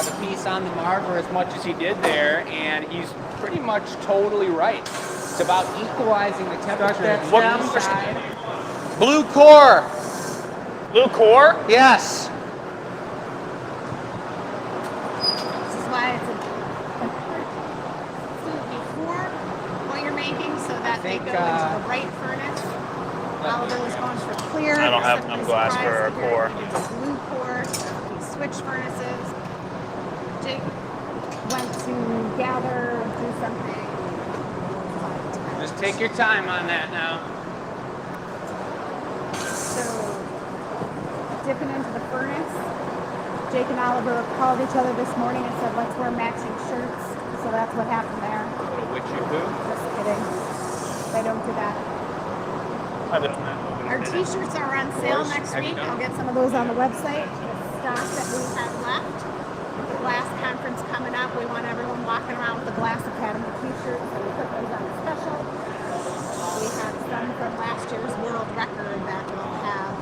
the piece on the marker as much as he did there, and he's pretty much totally right. It's about equalizing the temperature that of stem. one side. Blue core. Blue core? Yes. This is why it's before what you're making so that they think, go into the right furnace. Oliver was going for clear. I don't have Somebody enough glass for a surprised to hear core. he did the blue core. He switched furnaces. Jake went to gather, do something. Just take your time on that now. So, dipping into the furnace. Jake and Oliver called each other this morning and said, let's wear matching shirts. So that's what happened there. A little witchy poo. Just kidding. They don't do that. I've been on that movie. Our t-shirts are on sale next Have you week. done I'll get some of those on the website. The stock that we have left. The Glass conference coming up. We want everyone walking around with the Glass Academy t-shirts. So we put those on special. We have some from last year's world record that we'll have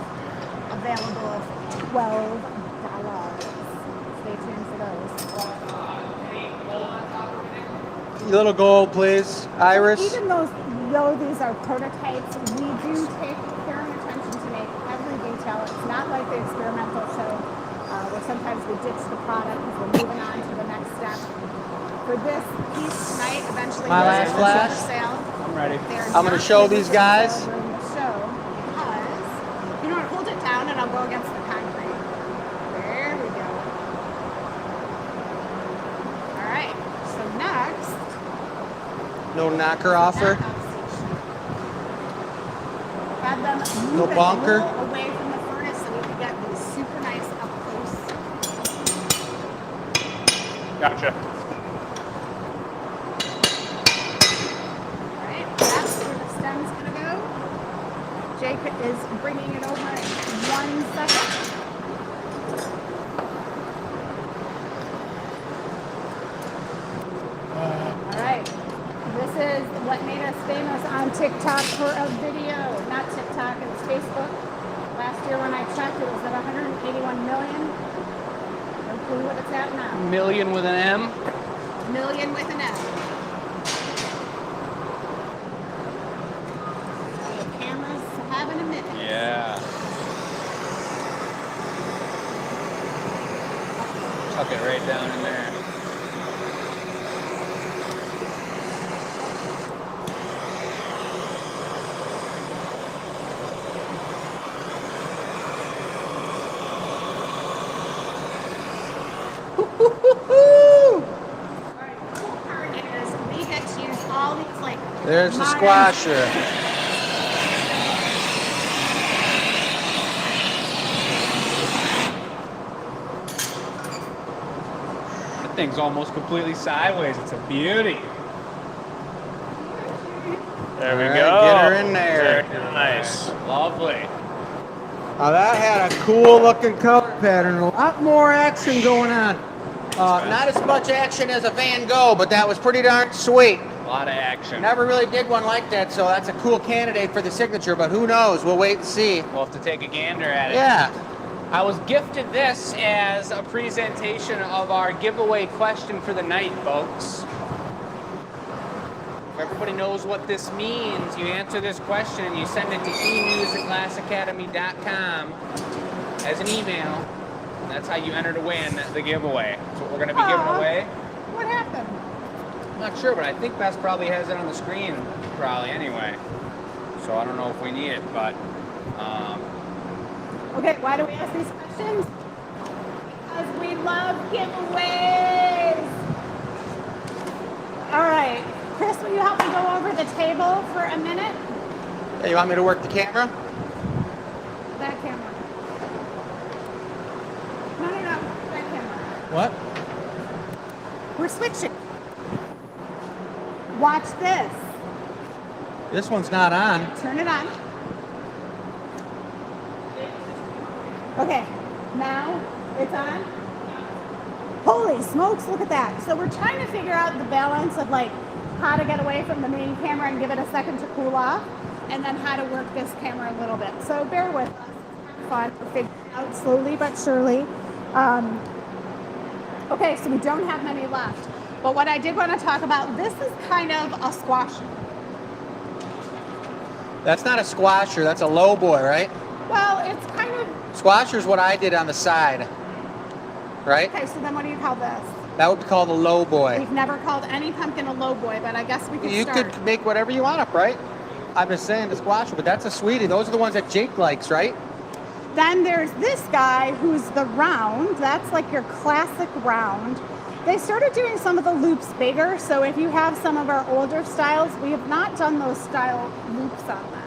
available $12. Stay tuned for those. Little gold, please. Iris. Even though these are prototypes, we do take care and attention to make every detail. It's not like the experimental show where sometimes we ditch the product because we're moving on to the next step. For this piece tonight, eventually My those last are flash? for sale. I'm ready. They're I'm gonna not show for these sale guys. during the show because you know what? Hold it down and I'll go against the concrete. There we go. All right. So next. No knocker offer. knockoff station. move it bunker. a little away from the furnace so we can get these super nice up close. Gotcha. All right, that's where the stem's gonna go. Jake is bringing it over in 1 second. All right, this is what made us famous on TikTok for a video. Not TikTok, it was Facebook. Last year when I checked, it was at 181 million. No clue what it's at now. Million with an M. Million with an F. So the camera's having a minute. Yeah. Tuck it right down in there. Alright, the cool part is we get to use all these like There's the modern- squasher. That thing's almost completely sideways. It's a beauty. There we All right, go. get her in there. Very nice. Lovely. Now that had a cool looking color pattern, a lot more action going on. Not as much action as a Van Gogh, but that was pretty darn sweet. A lot of action. Never really did one like that, so that's a cool candidate for the signature, but who knows? We'll wait and see. We'll have to take a gander at it. Yeah. I was gifted this as a presentation of our giveaway question for the night, folks. If everybody knows what this means, you answer this question and you send it to enews@glassacademy.com as an email. That's how you enter to win the giveaway. That's what we're going to be giving Aw. away. What happened? I'm not sure, but I think Bess probably has it on the screen, probably anyway. So I don't know if we need it, but Okay, why do we ask these questions? Because we love giveaways. All right, Chris, will you help me go over the table for a minute? Hey, you want me to work the camera? That camera. No, that camera. What? We're switching. Watch this. This one's not on. Turn it on. Okay, now it's on. Holy smokes, look at that. So we're trying to figure out the balance of like how to get away from the main camera and give it a second to cool off, and then how to work this camera a little bit. So bear with us. It's fun. We're figuring it out slowly but surely. Okay, so we don't have many left. But what I did want to talk about, this is kind of a squasher. That's not a squasher, that's a low boy, right? Well, it's kind of, Squasher's what I did on the side, right? okay, so then what do you call this? That would be called a low boy. We've never called any pumpkin a low boy, but I guess we could You start. could make whatever you want up, right? I'm just saying the squasher, but that's a sweetie. Those are the ones that Jake likes, right? Then there's this guy who's the round. That's like your classic round. They started doing some of the loops bigger, so if you have some of our older styles, we have not done those style loops on them.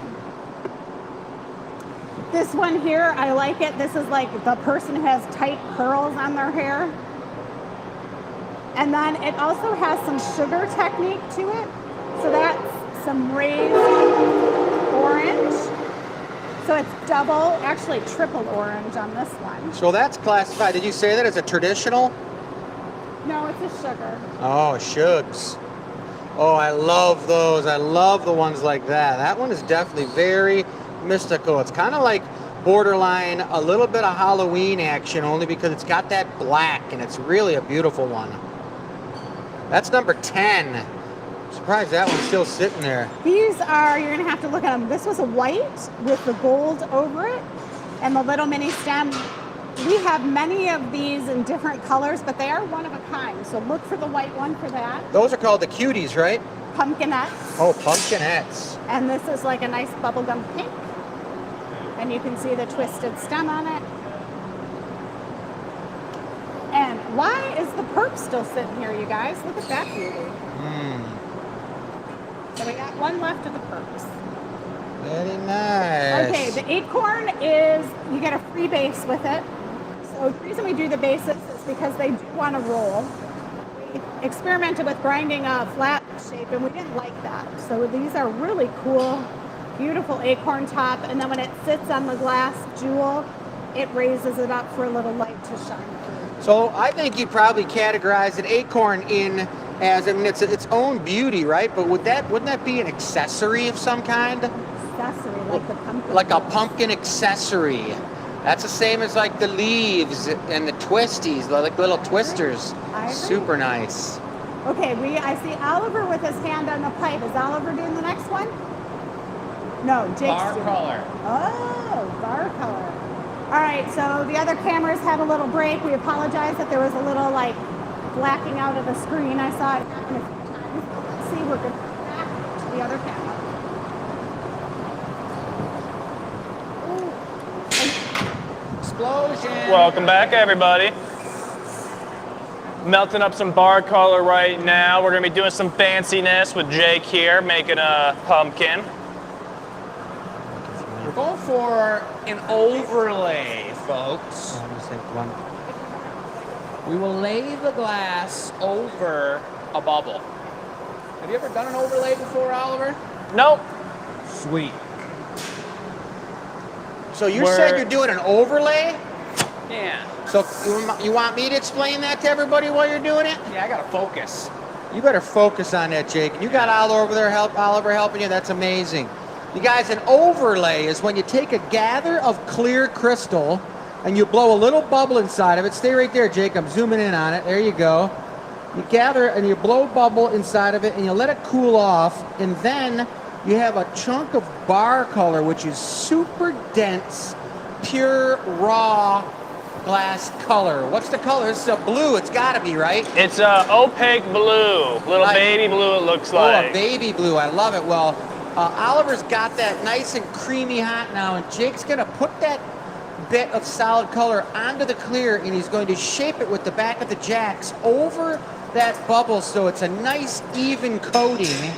This one here, I like it. This is like the person who has tight curls on their hair. And then it also has some sugar technique to it. So that's some raised orange. So it's double, actually triple orange on this one. So that's classified. Did you say that as a traditional? No, it's a sugar. Oh, shugs. Oh, I love those. I love the ones like that. That one is definitely very mystical. It's kind of like borderline a little bit of Halloween action, only because it's got that black, and it's really a beautiful one. That's number 10. I'm surprised that one's still sitting there. These are, you're gonna have to look at them. This was a white with the gold over it and the little mini stem. We have many of these in different colors, but they are one of a kind. So look for the white one for that. Those are called the cuties, right? Pumpkinettes. Oh, pumpkinettes. And this is like a nice bubblegum pink. And you can see the twisted stem on it. And why is the perp still sitting here, you guys? Look at that beauty. So we got one left of the perps. Very nice. Okay, the acorn is, you get a free base with it. So the reason we do the bases is because they do want to roll. We experimented with grinding a flat shape and we didn't like that. So these are really cool, beautiful acorn top. And then when it sits on the glass jewel, it raises it up for a little light to shine through. So I think you'd probably categorize an acorn in as, I mean, it's its own beauty, right? But wouldn't that be an accessory of some kind? Accessory, like the pumpkin. Like a pumpkin accessory. That's the same as like the leaves and the twisties, like little twisters. I agree. Super nice. Okay, I see Oliver with his hand on the pipe. Is Oliver doing the next one? No, Jake's Bar doing it. color. Oh, bar color. All right, so the other cameras had a little break. We apologize that there was a little like blacking out of the screen. I saw it happen a few times. Let's see, we're going to go back to the other camera. Ooh. Explosion. Welcome back, everybody. Melting up some bar color right now. We're gonna be doing some fanciness with Jake here, making a pumpkin. We're going for an overlay, folks. We will lay the glass over a bubble. Have you ever done an overlay before, Oliver? Nope. Sweet. So you said you're doing an overlay? Yeah. So you want me to explain that to everybody while you're doing it? Yeah, I gotta focus. You better focus on that, Jake. You got Oliver over there Oliver helping you. That's amazing. You guys, an overlay is when you take a gather of clear crystal and you blow a little bubble inside of it. Stay right there, Jake. I'm zooming in on it. There you go. You gather and you blow a bubble inside of it and you let it cool off, and then you have a chunk of bar color, which is super dense, pure, raw glass color. What's the color? This is a blue. It's got to be, right? It's a opaque blue, little baby blue. It looks like. Oh, a baby blue. I love it. Well, Oliver's got that nice and creamy hot now, and Jake's going to put that bit of solid color onto the clear, and he's going to shape it with the back of the jacks over that bubble so it's a nice even coating.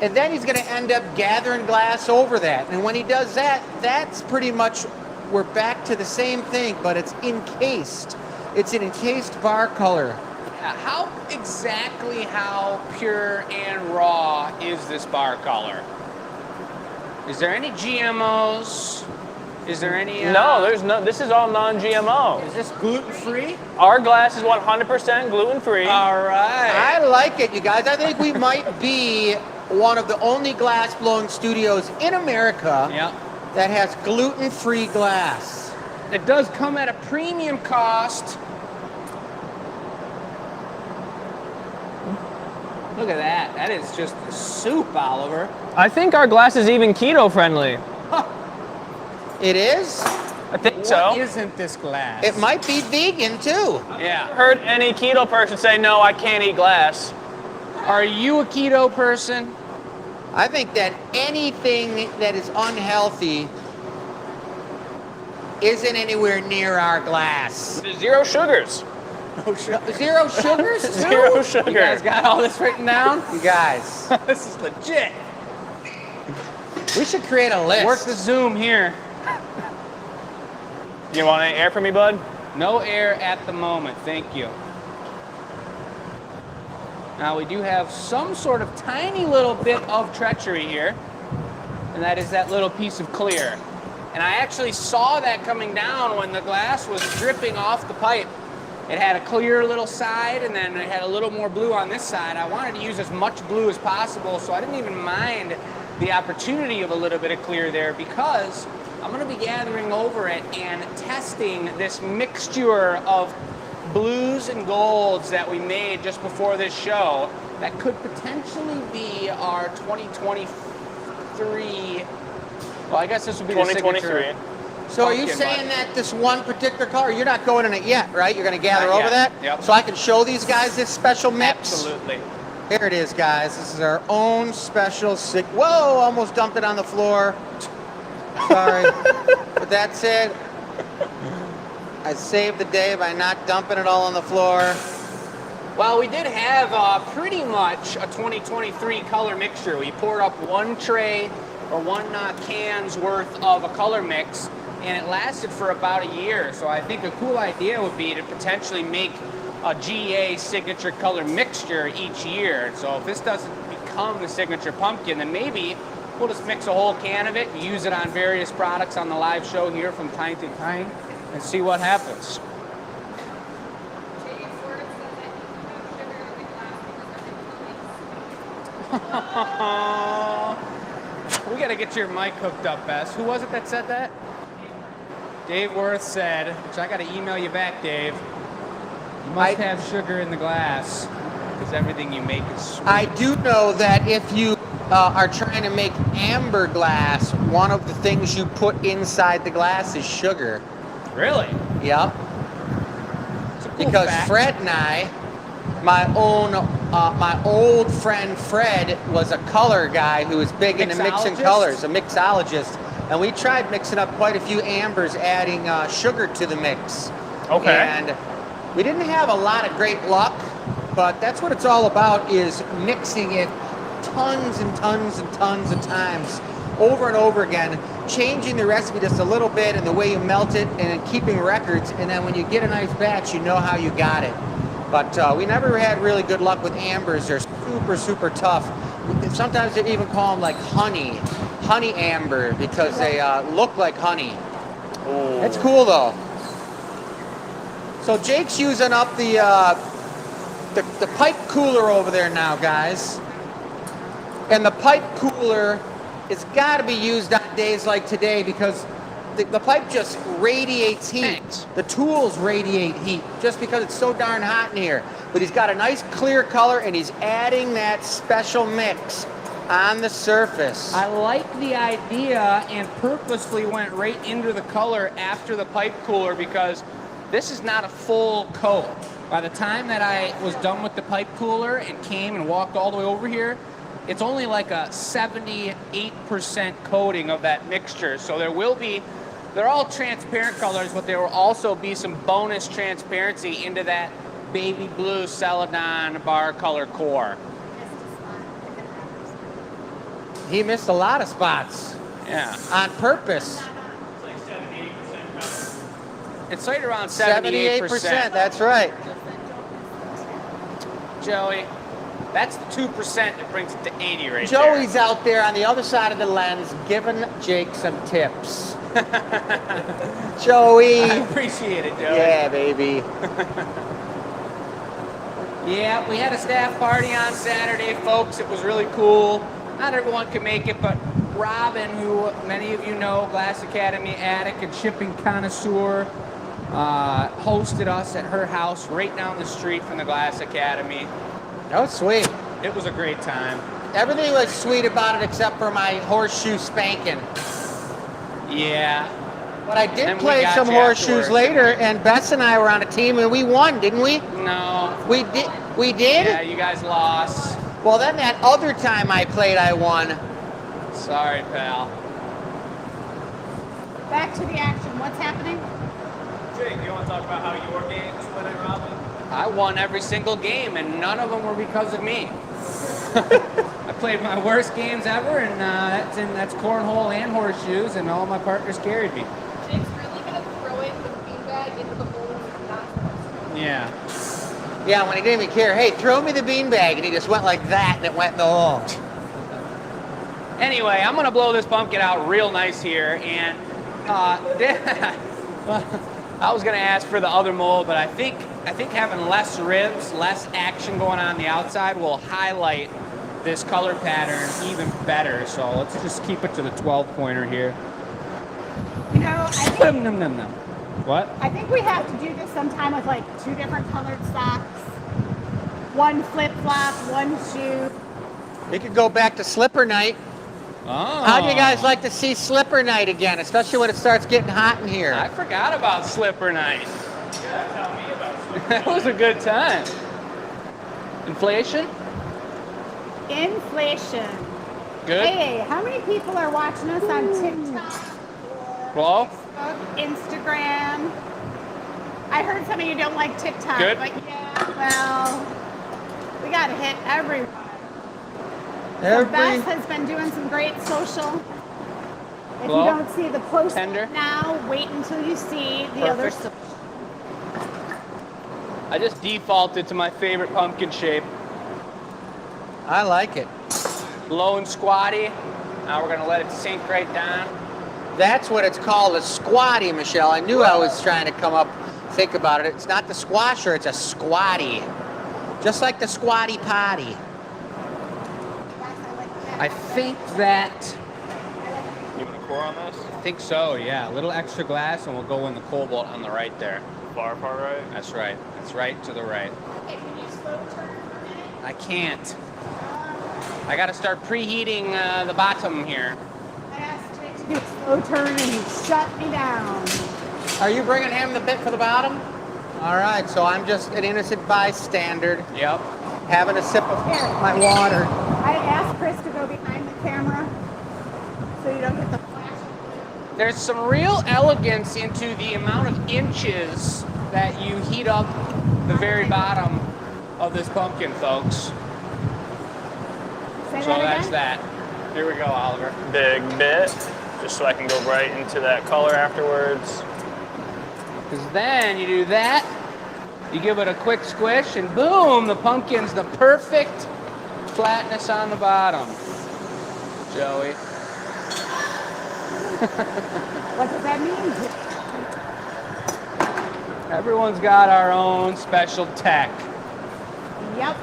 And then he's going to end up gathering glass over that. And when he does that, that's pretty much, we're back to the same thing, but it's encased. It's an encased bar color. How pure and raw is this bar color? Is there any GMOs? Is there any? No, there's no. This is all non-GMO. Is this gluten-free? Our glass is 100% gluten-free. All right. I like it, you guys. I think we might be one of the only glass blowing studios in America that has gluten-free glass. It does come at a premium cost. Look at that. That is just soup, Oliver. I think our glass is even keto-friendly. It is? I think so. What isn't this glass? It might be vegan too. Yeah. Heard any keto person say, no, I can't eat glass. Are you a keto person? I think that anything that is unhealthy isn't anywhere near our glass. Zero sugars. Zero sugars? Zero sugar. You guys got all this written down? You guys, This is legit. we should create a list. Work the Zoom here. You want any air from me, bud? No air at the moment, thank you. Now we do have some sort of tiny little bit of treachery here, and that is that little piece of clear. And I actually saw that coming down when the glass was dripping off the pipe. It had a clear little side, and then it had a little more blue on this side. I wanted to use as much blue as possible, so I didn't even mind the opportunity of a little bit of clear there, because I'm going to be gathering over it and testing this mixture of blues and golds that we made just before this show that could potentially be our 2023. Well, I guess this would be 2023. So are you pumpkin saying bud. that this one particular color, you're not going in it yet, right? You're going to gather Not over yet. that? Yep. So I can show these guys this special mix? Absolutely. Here it is, guys. This is our own special Whoa, almost dumped it on the floor. Sorry. But that's it. I saved the day by not dumping it all on the floor. Well, we did have pretty much a 2023 color mixture. We poured up one tray or one can's worth of a color mix, and it lasted for about a year. So I think a cool idea would be to potentially make a GA signature color mixture each year. So if this doesn't become the signature pumpkin, then maybe we'll just mix a whole can of it and use it on various products on the live show here from time to time and see what happens. We got to get your mic hooked up, Bess. Who was it that said that? Dave Worth said, which I got to email you back, Dave. You must have sugar in the glass because everything you make is sweet. I do know that if you are trying to make amber glass, one of the things you put inside the glass is sugar. Really? Yep. It's a cool Because fact. Fred and I, my old friend Fred was a color guy who was big into mixing Mixologist? colors, a mixologist. And we tried mixing up quite a few ambers, adding sugar to the mix. Okay. And we didn't have a lot of great luck, but that's what it's all about, is mixing it tons and tons and tons of times, over and over again, changing the recipe just a little bit and the way you melt it, and then keeping records. And then when you get a nice batch, you know how you got it. But we never had really good luck with ambers. They're super, super tough. Sometimes they even call them like honey amber, because they look like honey. Oh. It's cool though. So Jake's using up the pipe cooler over there now, guys. And the pipe cooler has got to be used on days like today, because the pipe just radiates heat. Thanks. The tools radiate heat just because it's so darn hot in here. But he's got a nice clear color, and he's adding that special mix on the surface. I like the idea and purposely went right into the color after the pipe cooler, because this is not a full coat. By the time that I was done with the pipe cooler and came and walked all the way over here, it's only like a 78% coating of that mixture. So they're all transparent colors, but there will also be some bonus transparency into that baby blue Celadon bar color core. He missed a lot of spots Yeah. on purpose. It's right around 78%. That's right. Joey, that's the 2% that brings it to 80 right Joey's out there on the other side of the lens giving Jake some tips. Joey. there. I appreciate it, Joey. Yeah, baby. Yeah, we had a staff party on Saturday, folks. It was really cool. Not everyone could make it, but Robin, who many of you know, Glass Academy addict and shipping connoisseur, hosted us at her house right down the street from the Glass Academy. That was sweet. It was a great time. Everything was sweet about it except for my horseshoe spanking. Yeah. But I And did we play got some you horseshoes afterwards, later, didn't we? and Bess and I were on a team, and we won, didn't we? No. We did. We did? Yeah, you guys lost. Well, then that other time I played, I won. Sorry, pal. Back to the action. What's happening? Jake, you want to talk about how your games went at Robin? I won every single game, and none of them were because of me. I played my worst games ever, and that's cornhole and horseshoes, and all my partners carried me. Jake's really gonna throw in the beanbag into the bowl and not supposed to. Yeah. Yeah, when he didn't even care. Hey, throw me the beanbag, and he just went like that, and it went in the hole. Anyway, I'm gonna blow this pumpkin out real nice here, and I was gonna ask for the other mold, but I think having less ribs, less action going on the outside will highlight this color pattern even better. So let's just keep it to the 12-pointer here. You know, Num, num, num. What? I think we have to do this sometime with like 2 different colored socks. One flip-flop, one shoe. We could go back to slipper night. Oh. How do you guys like to see slipper night again, especially when it starts getting hot in here? I forgot about slipper night. Yeah, tell me about it. That was a good time. Inflation? Inflation. Good. Hey, how many people are watching us on TikTok, Well, Facebook, Instagram? I heard some of you don't like TikTok, Good. but yeah, well, we gotta hit everyone. So Beth has been doing some great social. If Hello? you don't see the post Tender? now, wait until you see the other Perfect. social. I just defaulted to my favorite pumpkin shape. I like it. Low and squatty. Now we're gonna let it sink right down. That's what it's called, a squatty, Michelle. I knew I was trying to think about it. It's not the squasher, it's a squatty. Just like the squatty potty. I think that, You want to pour on this? I think so, yeah. A little extra glass and we'll go in the cobalt on the right there. Far right? That's right. That's right to the right. Okay, can you slow turn for a minute? I can't. I gotta start preheating the bottom here. I asked Jake to do a slow turn and he shut me down. Are you bringing him the bit for the bottom? All right, so I'm just an innocent bystander Yep. having a sip of Here. my water. I asked Chris to go behind the camera so you don't get the flash. There's some real elegance into the amount of inches that you heat up the very bottom of this pumpkin, folks. Say So that that's again? that. Here we go, Oliver. Big bit, just so I can go right into that color afterwards. Because then you do that, you give it a quick squish, and boom, the pumpkin's the perfect flatness on the bottom. Joey. What does that mean? Everyone's got our own special tech. Yep.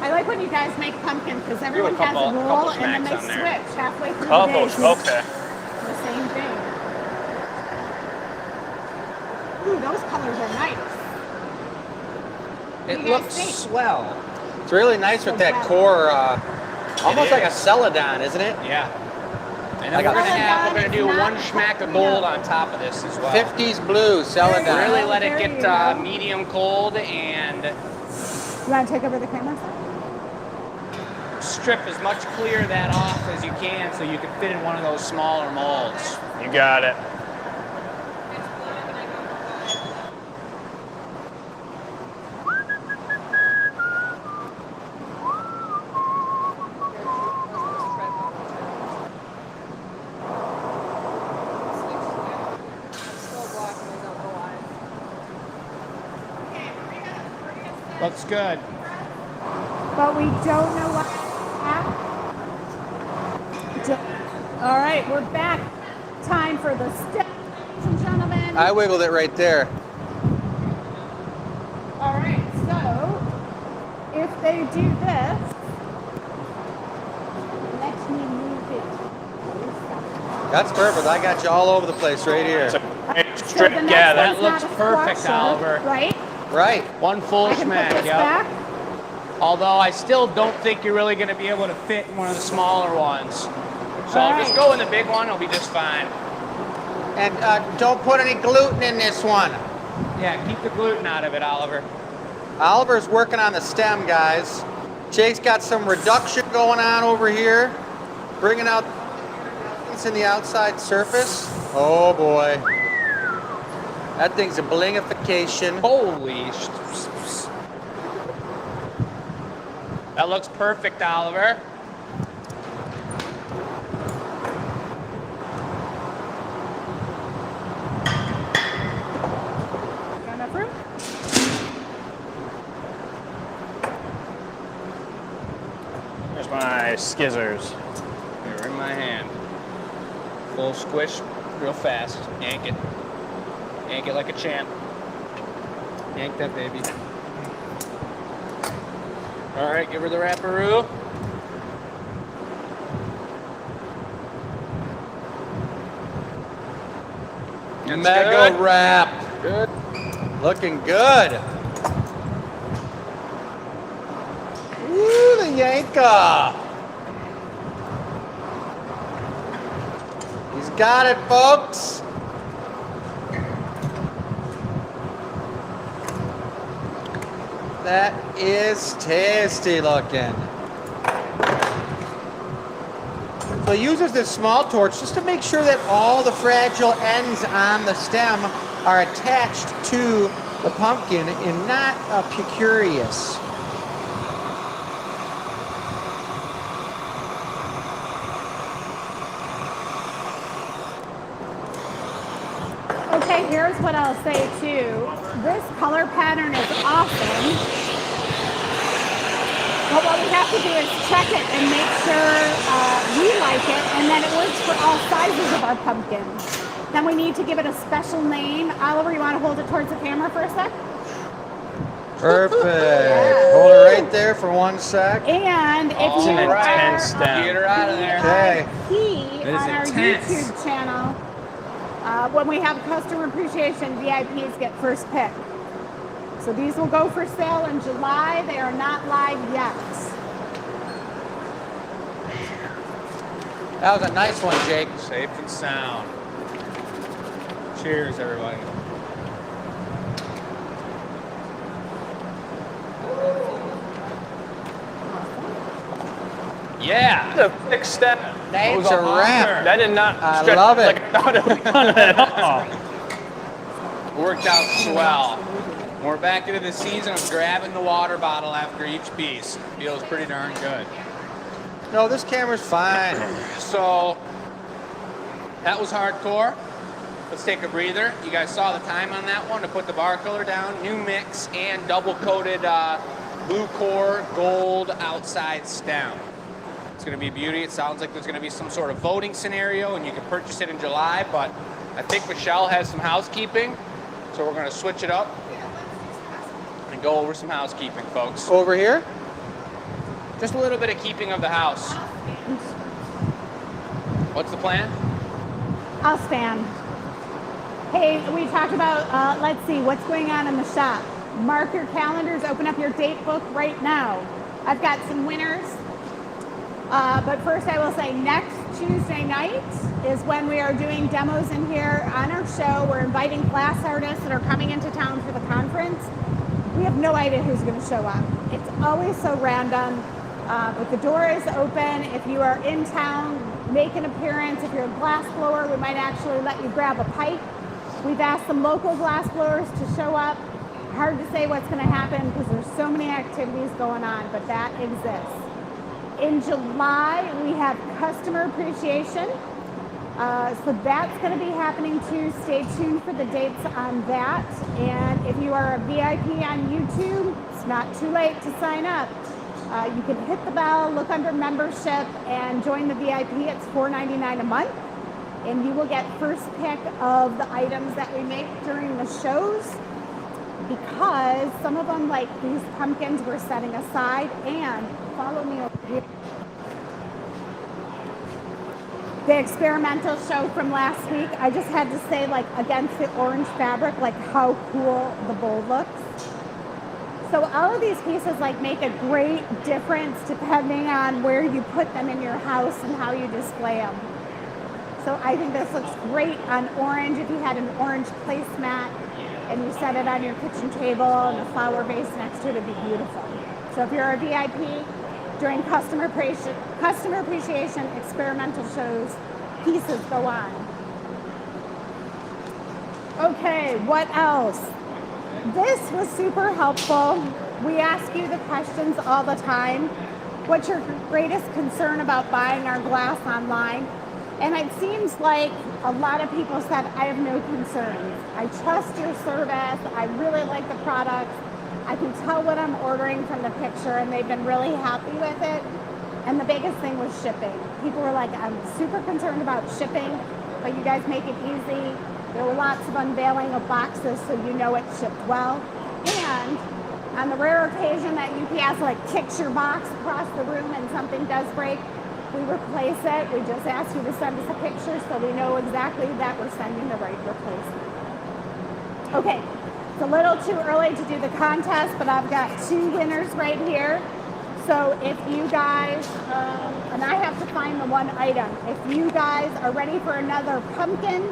I like when you guys make pumpkin because everyone has couple a roll and then smacks they on there. switch halfway through the Compost, day. okay. The same thing. Ooh, those colors are nice. It do you guys looks think? swell. It's really nice with that core, almost like a is. celadon, isn't it? Yeah. And then Like we're a- gonna do Celadon one is schmack not of gold real. on top of this as well. 50s blue celadon. Really let There it you get go. medium cold and You want to take over the camera? strip as much clear of that off as you can so you can fit in one of those smaller molds. You got it. Looks good. But we don't know what happened. All right, we're back. Time for the step, ladies and gentlemen. I wiggled it right there. All right, so if they do this, let me move it. That's perfect. I got you all over the place right here. It's a great So strip. the next Yeah, that one's looks not a perfect, squasher, Oliver. Right? Right. One full I can smack, put this yep. back. Although I still don't think you're really going to be able to fit in one of the smaller ones. So All just right. go in the big one, it'll be just fine. And don't put any gluten in this one. Yeah, keep the gluten out of it, Oliver. Oliver's working on the stem, guys. Jake's got some reduction going on over here, bringing out the in the outside surface. Oh boy. That thing's a blingification. Holy That looks perfect, Oliver. Got enough room? There's my skizzers. Here in my hand. Full squish, real fast. Yank it. Yank it like a champ. Yank that baby. All right, give her the wrapperoo. That's Mega good. wrap. Good. Looking good. Ooh, the Yanka. He's got it, folks. That is tasty looking. So he uses this small torch just to make sure that all the fragile ends on the stem are attached to the pumpkin and not precarious. Okay, here's what I'll say too. This color pattern is awesome. But what we have to do is check it and make sure we like it and that it works for all sizes of our pumpkin. Then we need to give it a special name. Oliver, you want to hold it towards the camera for a sec? Perfect. Yeah. Hold it right there for 1 sec. And if Oh, you right. are Intense down. Get her out of there. Okay. key That is on our intense. YouTube channel, when we have customer appreciation, VIPs get first pick. So these will go for sale in July. They are not live yet. That was a nice one, Jake. Safe and sound. Cheers, everybody. Yeah, the thick step. That's Goes a on wrap. there. That did not I stretch love it. like I thought it was gonna at all. Worked out swell. We're back into the season of grabbing the water bottle after each piece. Feels pretty darn good. No, this camera's fine. So that was hardcore. Let's take a breather. You guys saw the time on that one to put the bar color down. New mix and double coated blue core gold outside stem. It's going to be beauty. It sounds like there's going to be some sort of voting scenario and you can purchase it in July, but I think Michelle has some housekeeping. So we're going to switch it up and go over some housekeeping, folks. Over here? Just a little bit of keeping of the house. What's the plan? I'll stand. Hey, we talked about, let's see, what's going on in the shop. Mark your calendars, open up your date book right now. I've got some winners. But first I will say next Tuesday night is when we are doing demos in here on our show. We're inviting glass artists that are coming into town for the conference. We have no idea who's going to show up. It's always so random. But the door is open. If you are in town, make an appearance. If you're a glass blower, we might actually let you grab a pipe. We've asked some local glass blowers to show up. Hard to say what's going to happen because there's so many activities going on, but that exists. In July, we have customer appreciation. So that's going to be happening too. Stay tuned for the dates on that. And if you are a VIP on YouTube, it's not too late to sign up. You can hit the bell, look under membership, and join the VIP. It's $4.99 a month. And you will get first pick of the items that we make during the shows, because some of them, like these pumpkins, we're setting aside. And follow me over here. The experimental show from last week, I just had to say, like, against the orange fabric, like how cool the bowl looks. So all of these pieces like make a great difference depending on where you put them in your house and how you display them. So I think this looks great on orange. If you had an orange placemat and you set it on your kitchen table and a flower vase next to it, it'd be beautiful. So if you're a VIP, during customer appreciation experimental shows, pieces go on. Okay, what else? This was super helpful. We ask you the questions all the time. What's your greatest concern about buying our glass online? And it seems like a lot of people said, I have no concerns. I trust your service. I really like the products. I can tell what I'm ordering from the picture, and they've been really happy with it. And the biggest thing was shipping. People were like, I'm super concerned about shipping, but you guys make it easy. There were lots of unveiling of boxes so you know it shipped well. And on the rare occasion that UPS like kicks your box across the room and something does break, we replace it. We just ask you to send us a picture so we know exactly that we're sending the right replacement. Okay, it's a little too early to do the contest, but I've got 2 winners right here. So if you guys, and I have to find the one item. If you guys are ready for another pumpkin,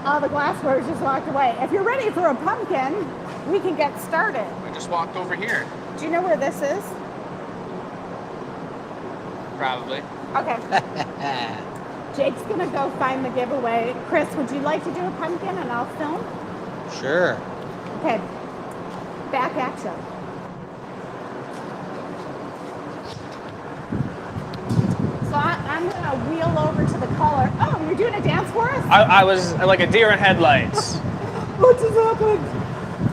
all the glasswares just walked away. If you're ready for a pumpkin, we can get started. I just walked over here. Do you know where this is? Probably. Okay. Jake's gonna go find the giveaway. Chris, would you like to do a pumpkin and I'll film? Sure. Okay. Back at you. So I'm gonna wheel over to the color. Oh, you doing a dance for us? I was like a deer in headlights. What just happened?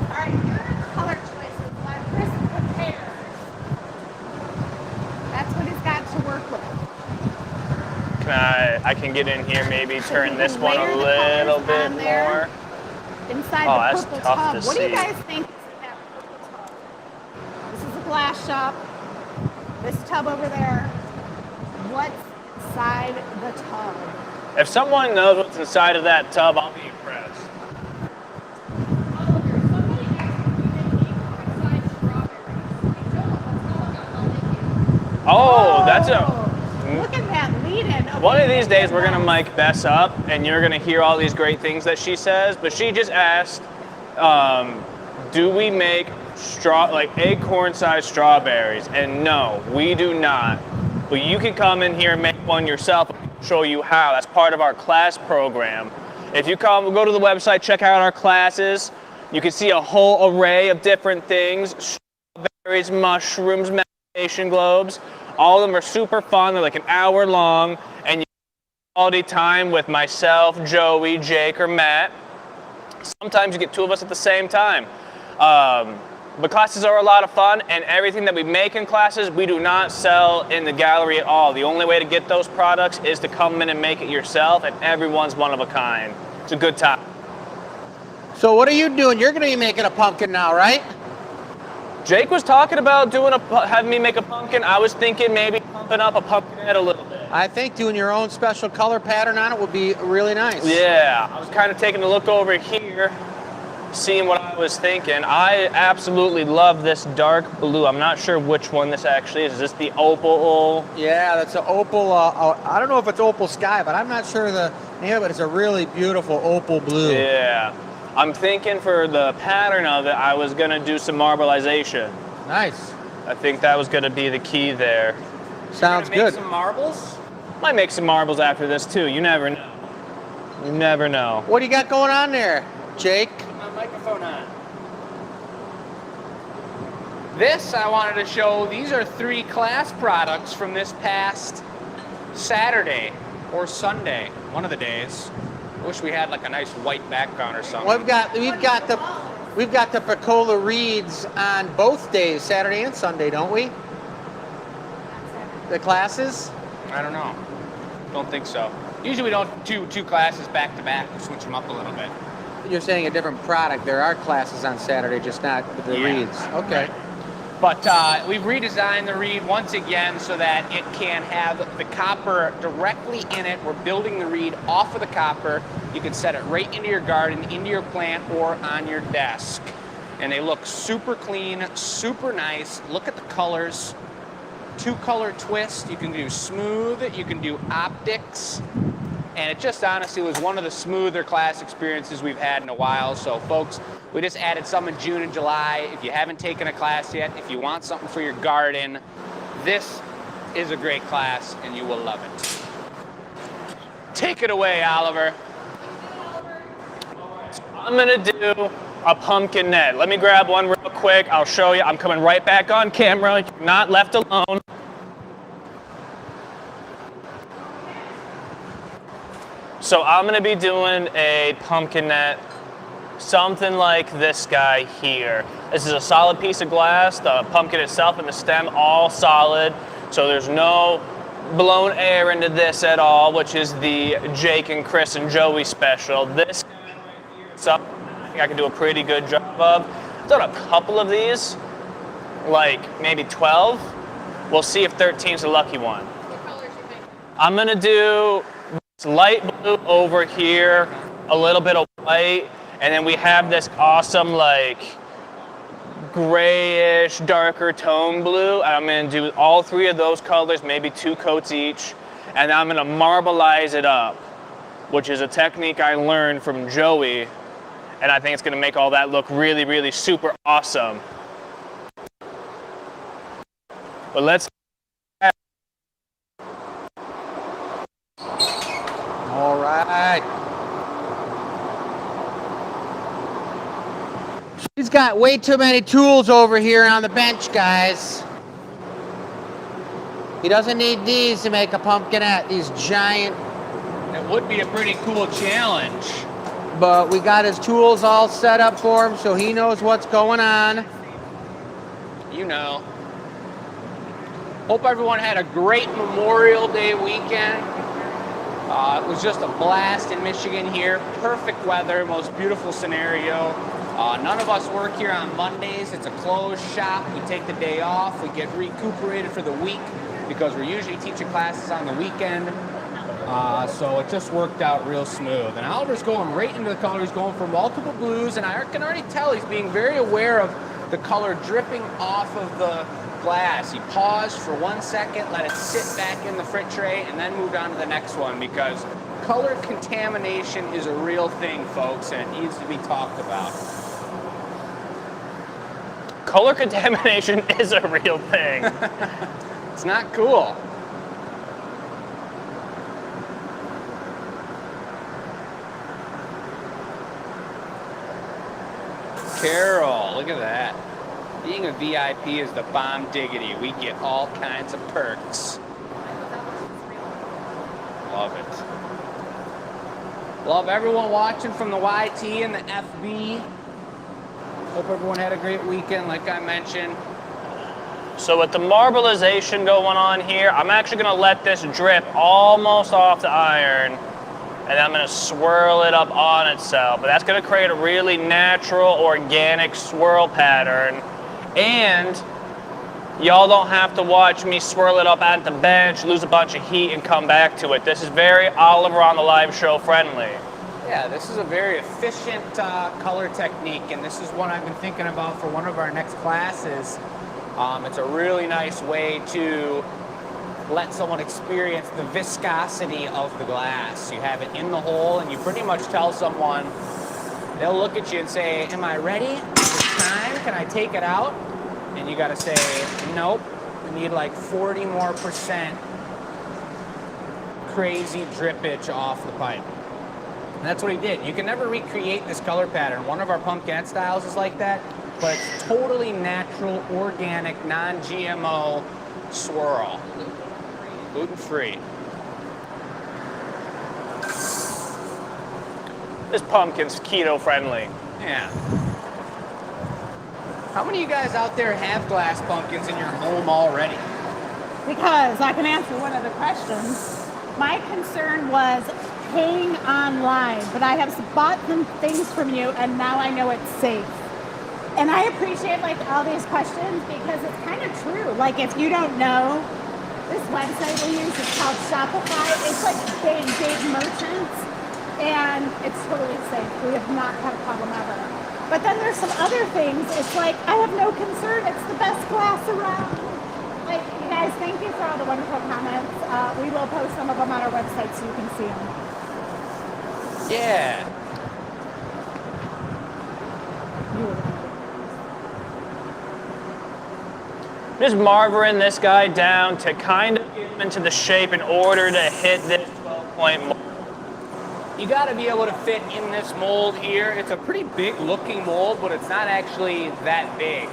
All right, here are the color choices. Let Chris prepare. That's what he's got to work with. I can get in here, maybe So turn you this can one layer a the little colors bit on there. more. Inside Oh, the that's purple tough tub. to What do you see. guys think is in that purple tub? This is a glass shop. This tub over there. What's inside the tub? If someone knows what's inside of that tub, I'll be impressed. Oliver, somebody asked if we make inside strawberries. We don't. Let's go look up. I'll make it. Oh, that's a. Look at that lead-in. Okay, One of these make days, it we're gonna nice. mic Bess up, and you're gonna hear all these great things that she says. But she just asked, "Do we make acorn-sized strawberries?" And no, we do not. But you can come in here and make one yourself. I'll show you how. That's part of our class program. If you go to the website, check out our classes. You can see a whole array of different things: strawberries, mushrooms, meditation globes. All of them are super fun. They're like an hour long, and you get quality time with myself, Joey, Jake, or Matt. Sometimes you get two of us at the same time. But classes are a lot of fun, and everything that we make in classes, we do not sell in the gallery at all. The only way to get those products is to come in and make it yourself, and everyone's one of a kind. It's a good time. So what are you doing? You're going to be making a pumpkin now, right? Jake was talking about having me make a pumpkin. I was thinking maybe pumping up a pumpkin head a little bit. I think doing your own special color pattern on it would be really nice. Yeah, I was kind of taking a look over here, seeing what I was thinking. I absolutely love this dark blue. I'm not sure which one this actually is. Is this the opal? Yeah, that's an opal. I don't know if it's opal sky, but I'm not sure the name of it. It's a really beautiful opal blue. Yeah. I'm thinking for the pattern of it, I was going to do some marbleization. Nice. I think that was going to be the key there. Sounds Make good. some marbles. Might make some marbles after this too. You never know. You never know. What do you got going on there, Jake? Put my microphone on. This I wanted to show. These are 3 class products from this past Saturday or Sunday, one of the days. I wish we had like a nice white background or something. Well, we've got the Percola reads on both days, Saturday and Sunday, don't we? The classes. I don't know. Don't think so. Usually we don't do 2 classes back to back. We switch them up a little bit. You're saying a different product. There are classes on Saturday, just not with the Yeah. reads. Okay. But we've redesigned the reed once again so that it can have the copper directly in it. We're building the reed off of the copper. You can set it right into your garden, into your plant, or on your desk. And they look super clean, super nice. Look at the colors. 2-color twist. You can do smooth, you can do optics. And it just honestly was one of the smoother class experiences we've had in a while. So folks, we just added some in June and July. If you haven't taken a class yet, if you want something for your garden, this is a great class and you will love it. Take it away, Oliver. I'm gonna do a pumpkin net. Let me grab one real quick. I'll show you. I'm coming right back on camera. You're not left alone. So I'm gonna be doing a pumpkin net, something like this guy here. This is a solid piece of glass. The pumpkin itself and the stem all solid. So there's no blown air into this at all, which is the Jake and Chris and Joey special. This guy right here, something I think I can do a pretty good job of. I've done a couple of these, like maybe 12. We'll see if 13 is the lucky one. What colors you think? I'm gonna do this light blue over here, a little bit of white, and then we have this awesome like grayish, darker tone blue. I'm gonna do all 3 of those colors, maybe 2 coats each, and I'm gonna marbleize it up, which is a technique I learned from Joey, and I think it's gonna make all that look really, really super awesome. But let's All right. He's got way too many tools over here on the bench, guys. He doesn't need these to make a pumpkinette. These giant It would be a pretty cool challenge. But we got his tools all set up for him so he knows what's going on. You know. Hope everyone had a great Memorial Day weekend. It was just a blast in Michigan here. Perfect weather, most beautiful scenario. None of us work here on Mondays. It's a closed shop. We take the day off. We get recuperated for the week because we're usually teaching classes on the weekend. So it just worked out real smooth. And Oliver's going right into the color. He's going for multiple blues, and I can already tell he's being very aware of the color dripping off of the glass. He paused for 1 second, let it sit back in the frit tray, and then moved on to the next one because color contamination is a real thing, folks, and it needs to be talked about. Color contamination is a real thing. It's not cool. Carol, look at that. Being a VIP is the bomb diggity. We get all kinds of perks. Love it. Love everyone watching from the YT and the FB. Hope everyone had a great weekend, like I mentioned. So with the marbleization going on here, I'm actually gonna let this drip almost off the iron, and then I'm gonna swirl it up on itself. But that's gonna create a really natural, organic swirl pattern. And y'all don't have to watch me swirl it up at the bench, lose a bunch of heat, and come back to it. This is very Oliver on the Live Show friendly. Yeah, this is a very efficient color technique, and this is what I've been thinking about for one of our next classes. It's a really nice way to let someone experience the viscosity of the glass. You have it in the hole, and you pretty much tell someone, they'll look at you and say, am I ready? Is it time? Can I take it out? And you gotta say, nope, we need like 40% more crazy drippage off the pipe. And that's what he did. You can never recreate this color pattern. One of our pumpkinette styles is like that, but it's totally natural, organic, non-GMO swirl. Gluten-free. This pumpkin's keto friendly. Yeah. How many of you guys out there have glass pumpkins in your home already? Because I can answer one of the questions. My concern was paying online, but I have bought some things from you, and now I know it's safe. And I appreciate like all these questions because it's kind of true. Like if you don't know, this website we use is called Shopify. It's like big merchants, and it's totally safe. We have not had a problem ever. But then there's some other things. It's like I have no concern. It's the best glass around. Like you guys, thank you for all the wonderful comments. We will post some of them on our website so you can see them. Yeah. Just marbling this guy down to kind of get him into the shape in order to hit this 12-point mold. You got to be able to fit in this mold here. It's a pretty big looking mold, but it's not actually that big.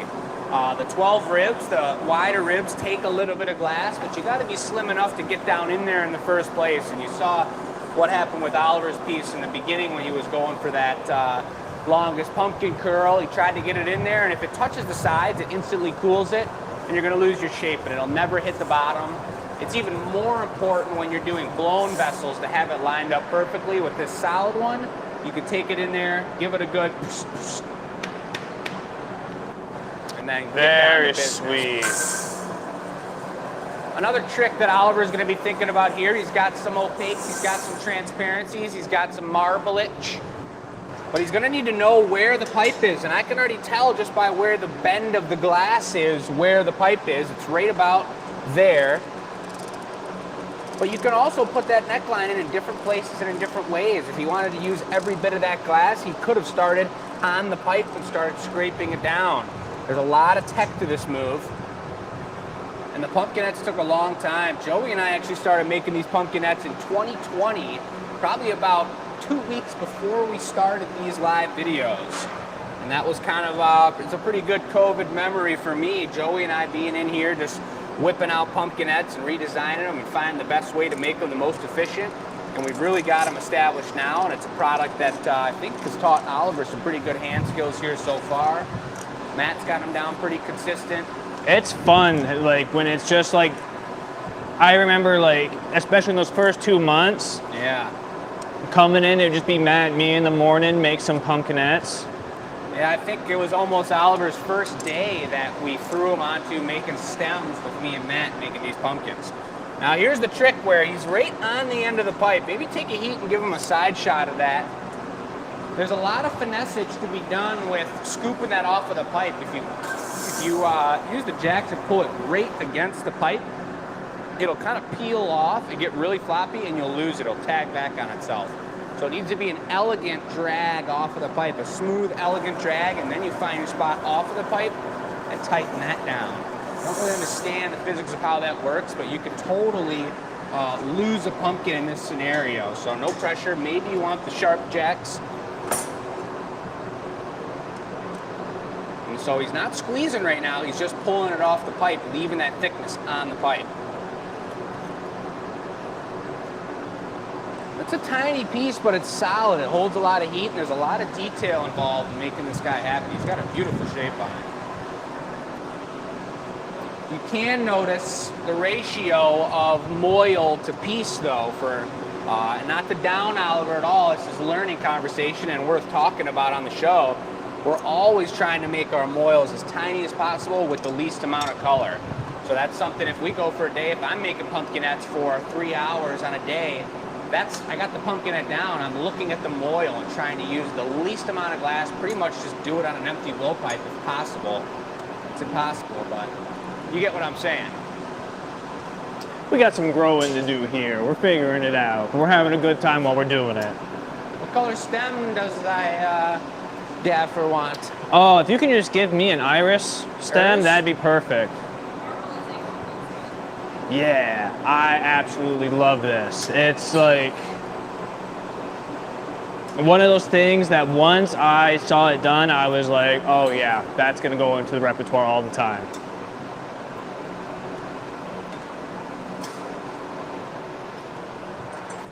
The 12 ribs, the wider ribs, take a little bit of glass, but you got to be slim enough to get down in there in the first place. And you saw what happened with Oliver's piece in the beginning when he was going for that longest pumpkin curl. He tried to get it in there, and if it touches the sides, it instantly cools it, and you're going to lose your shape, and it'll never hit the bottom. It's even more important when you're doing blown vessels to have it lined up perfectly. With this solid one, you can take it in there, give it a good, and then get Very down to business. sweet. Another trick that Oliver's going to be thinking about here, he's got some opaques, he's got some transparencies, he's got some marblage, but he's going to need to know where the pipe is, and I can already tell just by where the bend of the glass is where the pipe is. It's right about there. But you can also put that neckline in different places and in different ways. If he wanted to use every bit of that glass, he could have started on the pipe and started scraping it down. There's a lot of tech to this move. And the pumpkinettes took a long time. Joey and I actually started making these pumpkinettes in 2020, probably about 2 weeks before we started these live videos. And that was kind of, it's a pretty good COVID memory for me. Joey and I being in here just whipping out pumpkinettes and redesigning them and finding the best way to make them the most efficient. and we've really got them established now, and it's a product that I think has taught Oliver some pretty good hand skills here so far. Matt's got him down pretty consistent. It's fun, like when it's just like, I remember like, especially in those first 2 months, Yeah. coming in, it'd just be Matt and me in the morning, make some pumpkinettes. Yeah, I think it was almost Oliver's first day that we threw him onto making stems with me and Matt making these pumpkins. Now here's the trick where he's right on the end of the pipe. Maybe take a heat and give him a side shot of that. There's a lot of finessage to be done with scooping that off of the pipe. If you use the jacks and pull it right against the pipe, it'll kind of peel off and get really floppy, and you'll lose it. It'll tag back on itself. So it needs to be an elegant drag off of the pipe, a smooth, elegant drag, and then you find your spot off of the pipe and tighten that down. I don't really understand the physics of how that works, but you can totally lose a pumpkin in this scenario. So no pressure. Maybe you want the sharp jacks. And so he's not squeezing right now. He's just pulling it off the pipe, leaving that thickness on the pipe. It's a tiny piece, but it's solid. It holds a lot of heat, and there's a lot of detail involved in making this guy happy. He's got a beautiful shape on it. You can notice the ratio of moil to piece, though, for not to down Oliver at all. This is a learning conversation and worth talking about on the show. We're always trying to make our moils as tiny as possible with the least amount of color. So that's something, if we go for a day, if I'm making pumpkinettes for 3 hours on a day, I got the pumpkinette down. I'm looking at the moil and trying to use the least amount of glass, pretty much just do it on an empty blowpipe if possible. It's impossible, but you get what I'm saying. We got some growing to do here. We're figuring it out. We're having a good time while we're doing it. What color stem does I gaffer want? Oh, if you can just give me an iris stem, Iris? that'd be perfect. Yeah, I absolutely love this. It's like one of those things that once I saw it done, I was like, oh yeah, that's gonna go into the repertoire all the time.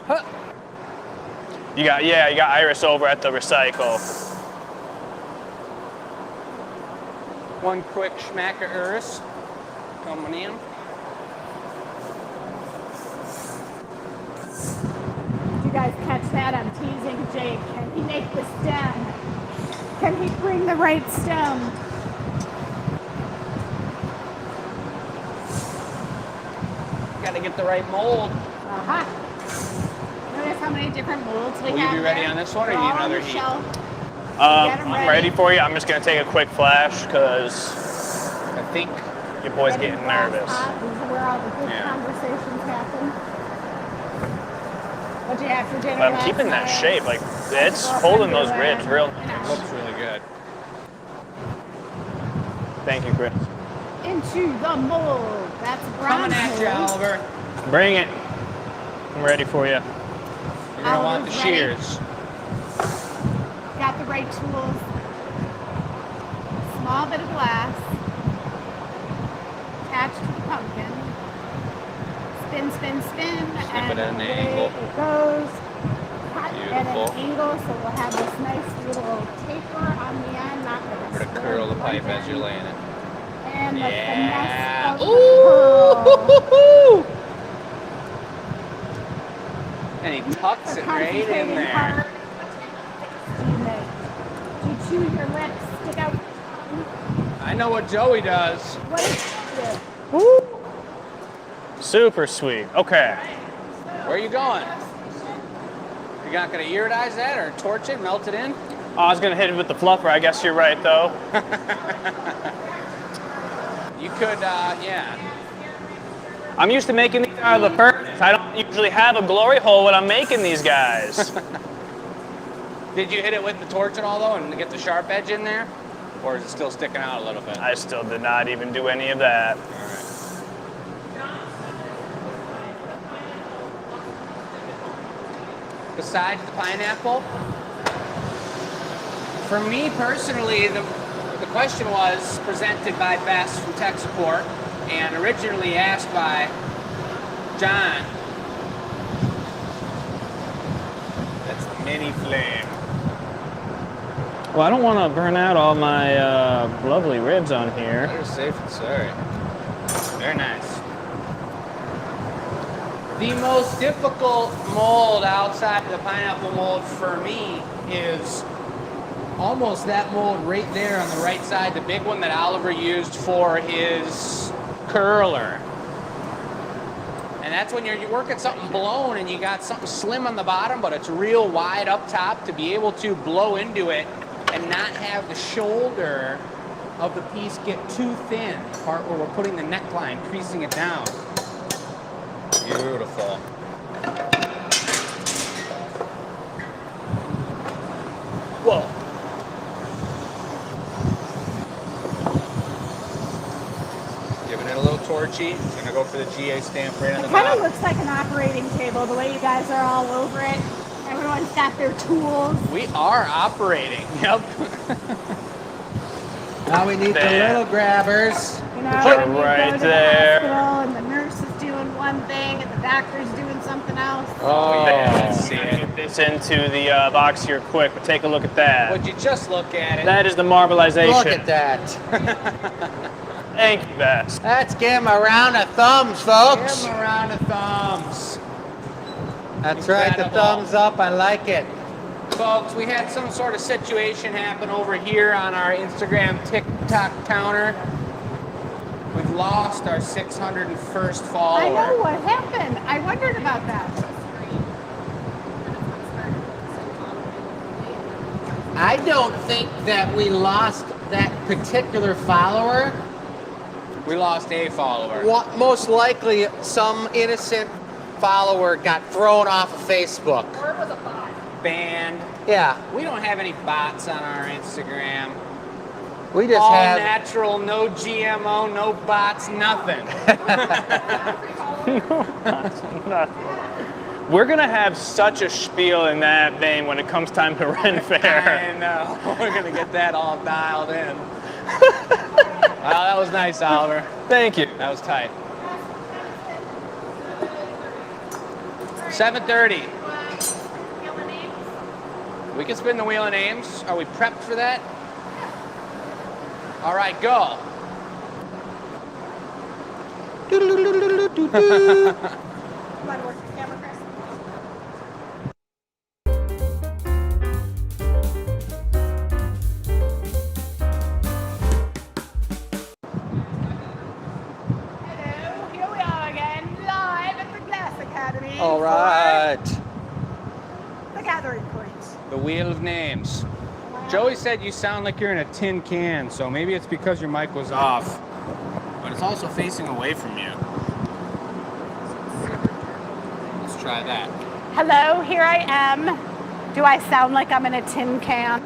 Huh. You got iris over at the recycle. One quick schmack of iris coming in. Did you guys catch that? I'm teasing Jake. Can he make the stem? Can he bring the right stem? Got to get the right mold. Uh-huh. Notice how many different molds we Will have you be ready there? on this one, or They're you need all on another the heat? shelf. Get 'em I'm ready for you. I'm just gonna take a quick flash because I think your boy's Getting getting glass nervous. hot. These are where all the good Yeah. conversations happen. What'd you have for dinner I'm last keeping that night? shape, like it's Well, holding those I'm ribs real. doing, you know, looks really good. Thank you, Chris. into the mold. That's bronze Coming at you, mold. Oliver. Bring it. I'm ready for you. You're gonna want the Oliver's ready. shears. Got the right tools. Small bit of glass attached to the pumpkin. Spin, spin, spin, and it at an away angle. it goes. Cut Beautiful. at an angle, so we'll have this nice little taper on the end. Not Remember to curl the pipe as you're laying it. And the Yeah. finesse of the curl. And he tucks The it right in concentrating there. part. Do you make? Do you chew your lips? Stick out. I know what Joey does. What is this? Super sweet. Okay. Where are you going? You're not gonna iridize that or torch it, melt it in? I was gonna hit it with the fluffer. I guess you're right, though. You could, yeah. I'm used to making these out of the furnace. I don't usually have a glory hole when I'm making these guys. Did you hit it with the torch and all though, and get the sharp edge in there, or is it still sticking out a little bit? I still did not even do any of that. Besides the pineapple, for me personally, the question was presented by Bess from tech support and originally asked by John. mini flame. Well, I don't want to burn out all my lovely ribs on here. Better safe than sorry. Very nice. The most difficult mold outside of the pineapple mold for me is almost that mold right there on the right side, the big one that Oliver used for his curler. And that's when you're working something blown and you got something slim on the bottom, but it's real wide up top, to be able to blow into it and not have the shoulder of the piece get too thin, the part where we're putting the neckline, creasing it down. Beautiful. Whoa. Giving it a little torchy. It's gonna go for the GA stamp right on the It kind of bottom. looks like an operating table, the way you guys are all over it. Everyone's got their tools. We are operating. Yep. Now we need the There. little grabbers. You know, Put it when you right go to there. the hospital and the nurse is doing one thing and the doctor's doing something else. Oh, Let's see get it. this into the box here quick, but take a look at that. Would you just look at it? That is the marbleization. Look at that. Thank you, Bess. Let's give him a round of thumbs, folks. Give 'em a round of thumbs. That's right, the Incredible. thumbs up. I like it. Folks, we had some sort of situation happen over here on our Instagram TikTok counter. We've lost our 601st follower. I know what happened. I wondered about that. I don't think that we lost that particular follower. We lost a follower. Most likely, some innocent follower got thrown off of Facebook. Or it was a bot. Banned. Yeah, We don't have any bots on our Instagram. we just All have. natural, no GMO, no bots, nothing. We're gonna have such a spiel in that vein when it comes time to Ren Fair. I know. We're going to get that all dialed in. Wow, that was nice, Oliver. Thank you. That was tight. 7:30. We can spin the wheel of names. Are we prepped for that? All right, go. Come on, work the camera, Chris. Hello, here we are again, live at the Glass Academy. All right. for The gathering point. The wheel of names. Joey said you sound like you're in a tin can, so maybe it's because your mic was off. But it's also facing away from you. Let's try that. Hello, here I am. Do I sound like I'm in a tin can?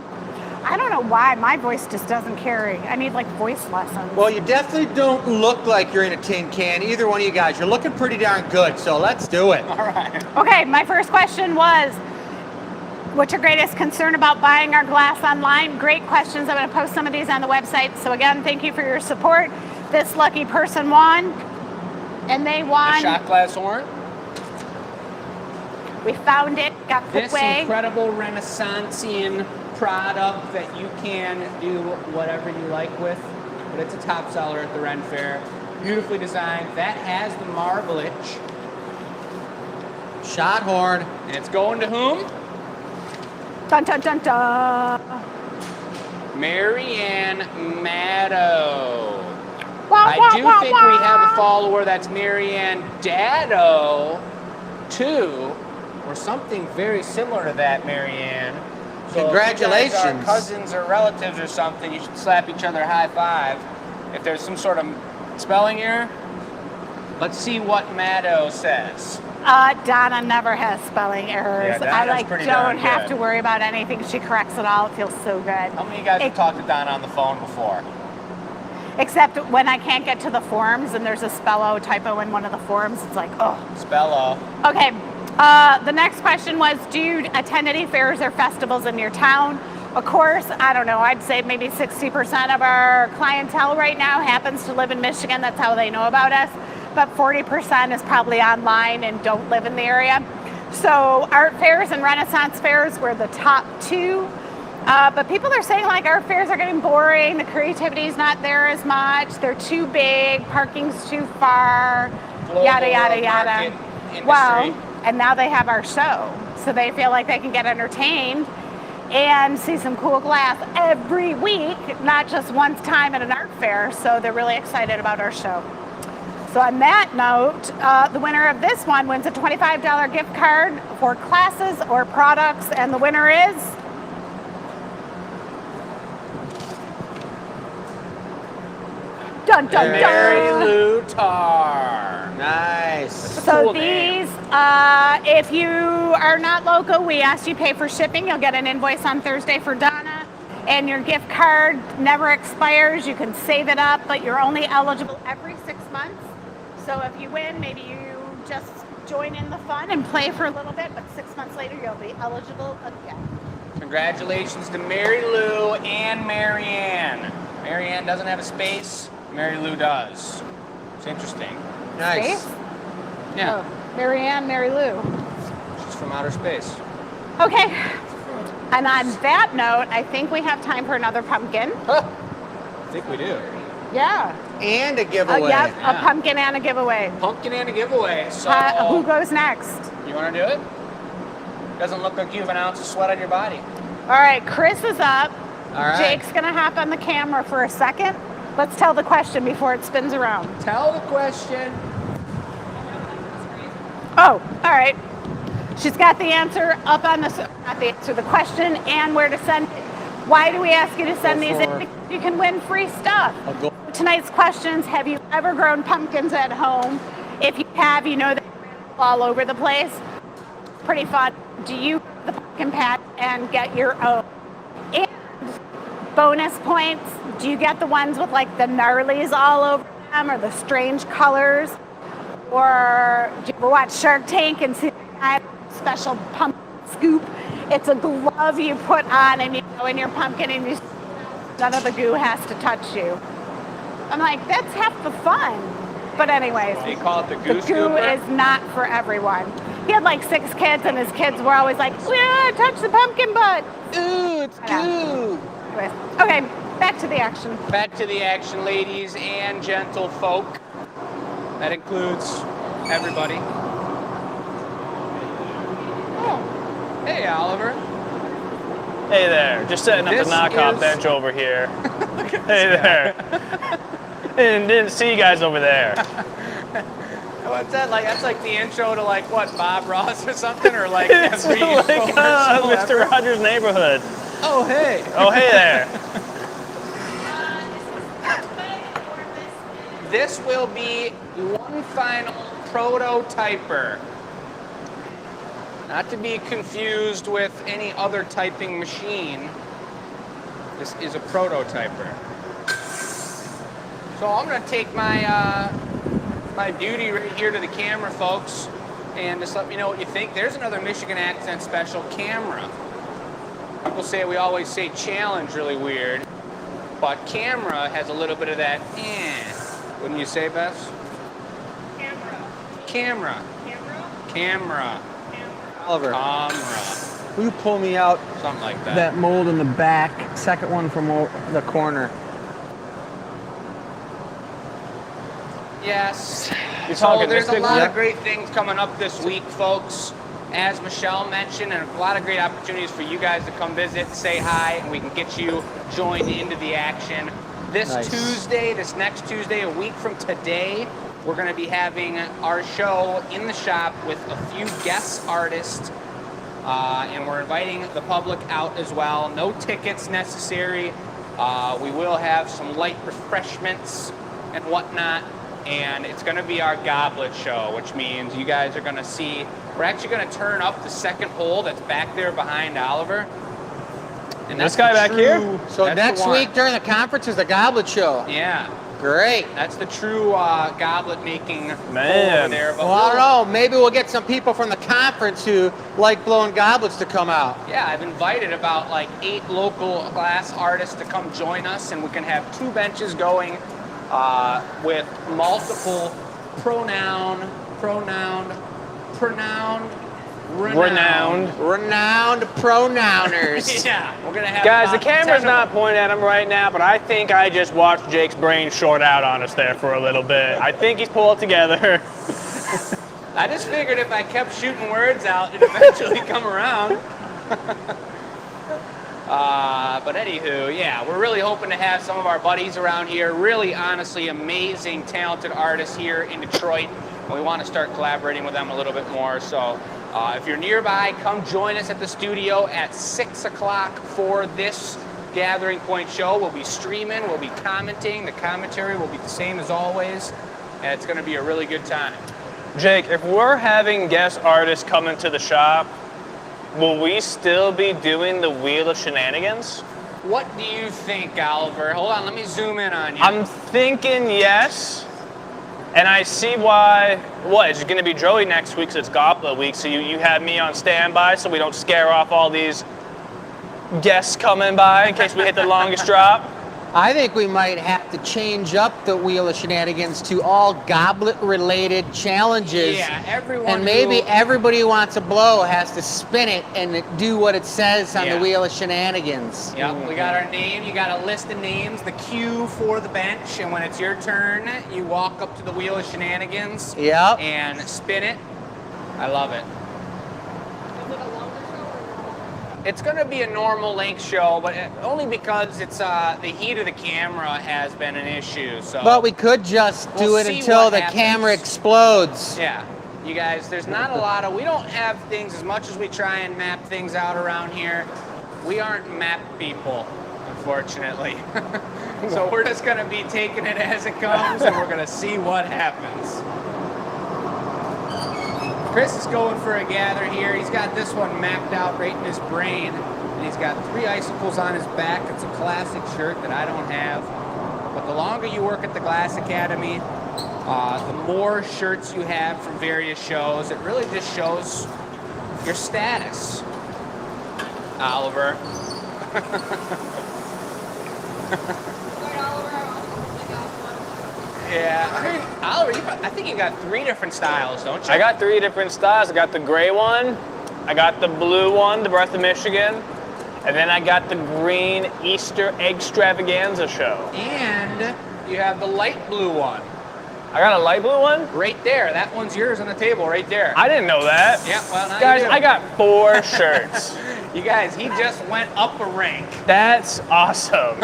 I don't know why, my voice just doesn't carry. I need like voice lessons. Well, you definitely don't look like you're in a tin can, either one of you guys. You're looking pretty darn good, so let's do it. All right. Okay, my first question was, what's your greatest concern about buying our glass online? Great questions. I'm going to post some of these on the website. So again, thank you for your support. This lucky person won, and they The won. shot glass horn. We found it, got put This away. incredible Renaissanceian product that you can do whatever you like with, but it's a top seller at the Ren Fair. Beautifully designed. That has the marblage, Shot horn. and it's going to whom? Dun dun dun dun. Marianne Maddow. Wah, I wah, do wah, think wah. we have a follower that's Marianne Daddo, too, or something very similar to that, Marianne. So Congratulations. if you guys are cousins or relatives or something, you should slap each other a high five. If there's some sort of spelling error, let's see what Maddow says. Donna never has spelling errors. Yeah, I Donna's pretty darn don't have good. to worry about anything. She corrects it all. It feels so good. How many of you guys have talked to Donna on the phone before? Except when I can't get to the forms and there's a spello typo in one of the forms, it's like, oh. Spello. Okay, the next question was, do you attend any fairs or festivals in your town? Of course, I don't know, I'd say maybe 60% of our clientele right now happens to live in Michigan. That's how they know about us. But 40% is probably online and don't live in the area. So art fairs and Renaissance fairs were the top two. But people are saying like art fairs are getting boring, the creativity's not there as much, they're too big, parking's too far, Global yada, yada, yada. market industry. Well, and now they have our show. So they feel like they can get entertained and see some cool glass every week, not just one time at an art fair. So they're really excited about our show. So on that note, the winner of this one wins a $25 gift card for classes or products, and the winner is dun dun Mary dun. Lou Tar. Nice. So Cool name. these, if you are not local, we ask you pay for shipping. You'll get an invoice on Thursday for Donna. And your gift card never expires. You can save it up, but you're only eligible every 6 months. So if you win, maybe you just join in the fun and play for a little bit, but 6 months later, you'll be eligible again. Congratulations to Mary Lou and Marianne. Marianne doesn't have a space. Mary Lou does. It's interesting. Nice. Space? Yeah, Oh, Marianne, Mary Lou. she's from outer space. Okay. And on that note, I think we have time for another pumpkin. Huh. I think we do. Yeah. And a giveaway. Yep, Yeah. a pumpkin and a giveaway. Pumpkin and a giveaway. So Who goes next? you want to do it? Doesn't look like you have an ounce of sweat on your body. All right, Chris is up. All right. Jake's gonna hop on the camera for a second. Let's tell the question before it spins around. Tell the question. Oh, all right. She's got the answer up on the, not the answer, the question and where to send it. Why do we ask you to send these in? Because you can win free stuff. I'll go. Tonight's questions: have you ever grown pumpkins at home? If you have, you know they're all over the place. Pretty fun. Do you go to the pumpkin patch and get your own? And bonus points, do you get the ones with like the gnarlies all over them or the strange colors? Or do you ever watch Shark Tank and see the guy with a special pumpkin scoop? It's a glove you put on and you go in your pumpkin and you, none of the goo has to touch you. I'm like, that's half the fun. But anyways, They call it the the goose goo scooper. is not for everyone. He had like 6 kids and his kids were always like, yeah, touch the pumpkin butt. Ooh, it's goo. Anyways, okay, back to the action. Back to the action, ladies and gentle folk. That includes everybody. Oh, Hey, Oliver. Hey there, just setting up the This knockoff is- bench over here. Hey there. and didn't see you guys over there. What's that like? That's like the intro to like what, Bob Ross or something, or like It's every like infomercial Mr. ever? Rogers' Neighborhood. Oh hey. Oh, hey there. This will be one final prototyper. Not to be confused with any other typing machine. This is a prototyper. So I'm gonna take my my beauty right here to the camera, folks, and just let me know what you think. There's another Michigan Accent Special camera. People say we always say challenge really weird, but camera has a little bit of that wouldn't you say, Bess? Camera. Camera. Oliver, Camera. will you pull me out Something like that. that mold in the back? Second one from the corner. Yes. You're So talking there's a Mystic lot Lou? of great things coming up this week, folks. As Michelle mentioned, and a lot of great opportunities for you guys to come visit, say hi, and we can get you joined into the action. This Nice. Tuesday, this next Tuesday, a week from today, we're going to be having our show in the shop with a few guest artists, and we're inviting the public out as well. No tickets necessary. We will have some light refreshments and whatnot, and it's going to be our goblet show, which means you guys are going to see, we're actually going to turn up the second hole that's back there behind Oliver. And This that's guy the back here? true- So that's the next one. week during the conference is the Goblet Show. Yeah, Great. that's the true goblet making Man. over there. But Well, I don't know. Maybe we'll get some people from the conference who like blowing goblets to come out. Yeah, I've invited about like 8 local glass artists to come join us, and we can have 2 benches going with multiple pronoun, Renowned. Renowned pronouners. Yeah, we're gonna have Guys, the about camera's 10 of not pointing at him right now, but I think I just watched Jake's brain short out on us there for a little bit. I think he's pulled together. I just figured if I kept shooting words out, it'd eventually come around. But anywho, yeah, we're really hoping to have some of our buddies around here. Really, honestly, amazing, talented artists here in Detroit. And we want to start collaborating with them a little bit more. So if you're nearby, come join us at the studio at 6 o'clock for this Gathering Point show. We'll be streaming, we'll be commenting. The commentary will be the same as always. And it's going to be a really good time. Jake, if we're having guest artists come into the shop, will we still be doing the Wheel of Shenanigans? What do you think, Oliver? Hold on, let me zoom in on you. I'm thinking yes, and I see why. What, it's going to be Joey next week, so it's Goblet Week, so you have me on standby so we don't scare off all these guests coming by in case we hit the longest drop. I think we might have to change up the Wheel of Shenanigans to all goblet-related challenges. Yeah, everyone. And maybe everybody who wants a blow has to spin it and do what it says on the Yeah. Wheel of Shenanigans. Yep, we got our name. You got a list of names, the cue for the bench, and when it's your turn, you walk up to the Wheel of Shenanigans Yep. and spin it. I love it. Is it a longer show or It's going to be a normal length show, but only because it's the heat of the camera has been an issue. So, But we could just do We'll it see until what the happens. camera explodes. yeah, you guys, there's not a lot of. We don't have things as much as we try and map things out around here. We aren't map people, unfortunately. So we're just going to be taking it as it comes, and we're going to see what happens. Chris is going for a gather here. He's got this one mapped out right in his brain. And he's got 3 icicles on his back. It's a classic shirt that I don't have. But the longer you work at the Glass Academy, the more shirts you have from various shows. It really just shows your status, Oliver. Wait, Oliver, I got one. Yeah, I mean, Oliver, I think you got 3 different styles, don't you? I got 3 different styles. I got the gray one, I got the blue one, the Breath of Michigan, and then I got the green Easter Extravaganza show. And you have the light blue one I got a light blue one? right there. That one's yours on the table right there. I didn't know that. Yeah, well, now Guys, you do. I got 4 shirts. You guys, he just went up a rank. That's awesome.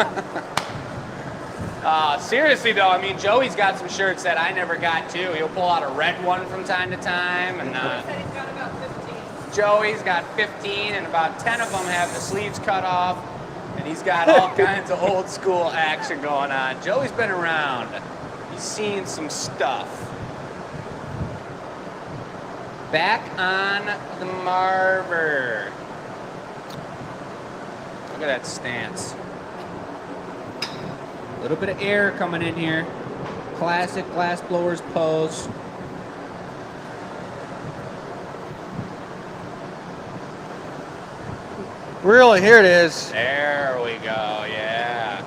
Seriously though, I mean, Joey's got some shirts that I never got too. He'll pull out a red one from time to time, and He said he's got about 15. Joey's got 15, and about 10 of them have the sleeves cut off, and he's got all kinds of old school action going on. Joey's been around. He's seen some stuff. Back on the Marver. Look at that stance. A little bit of air coming in here. Classic glass blowers pose. Really, here it is. There we go, yeah.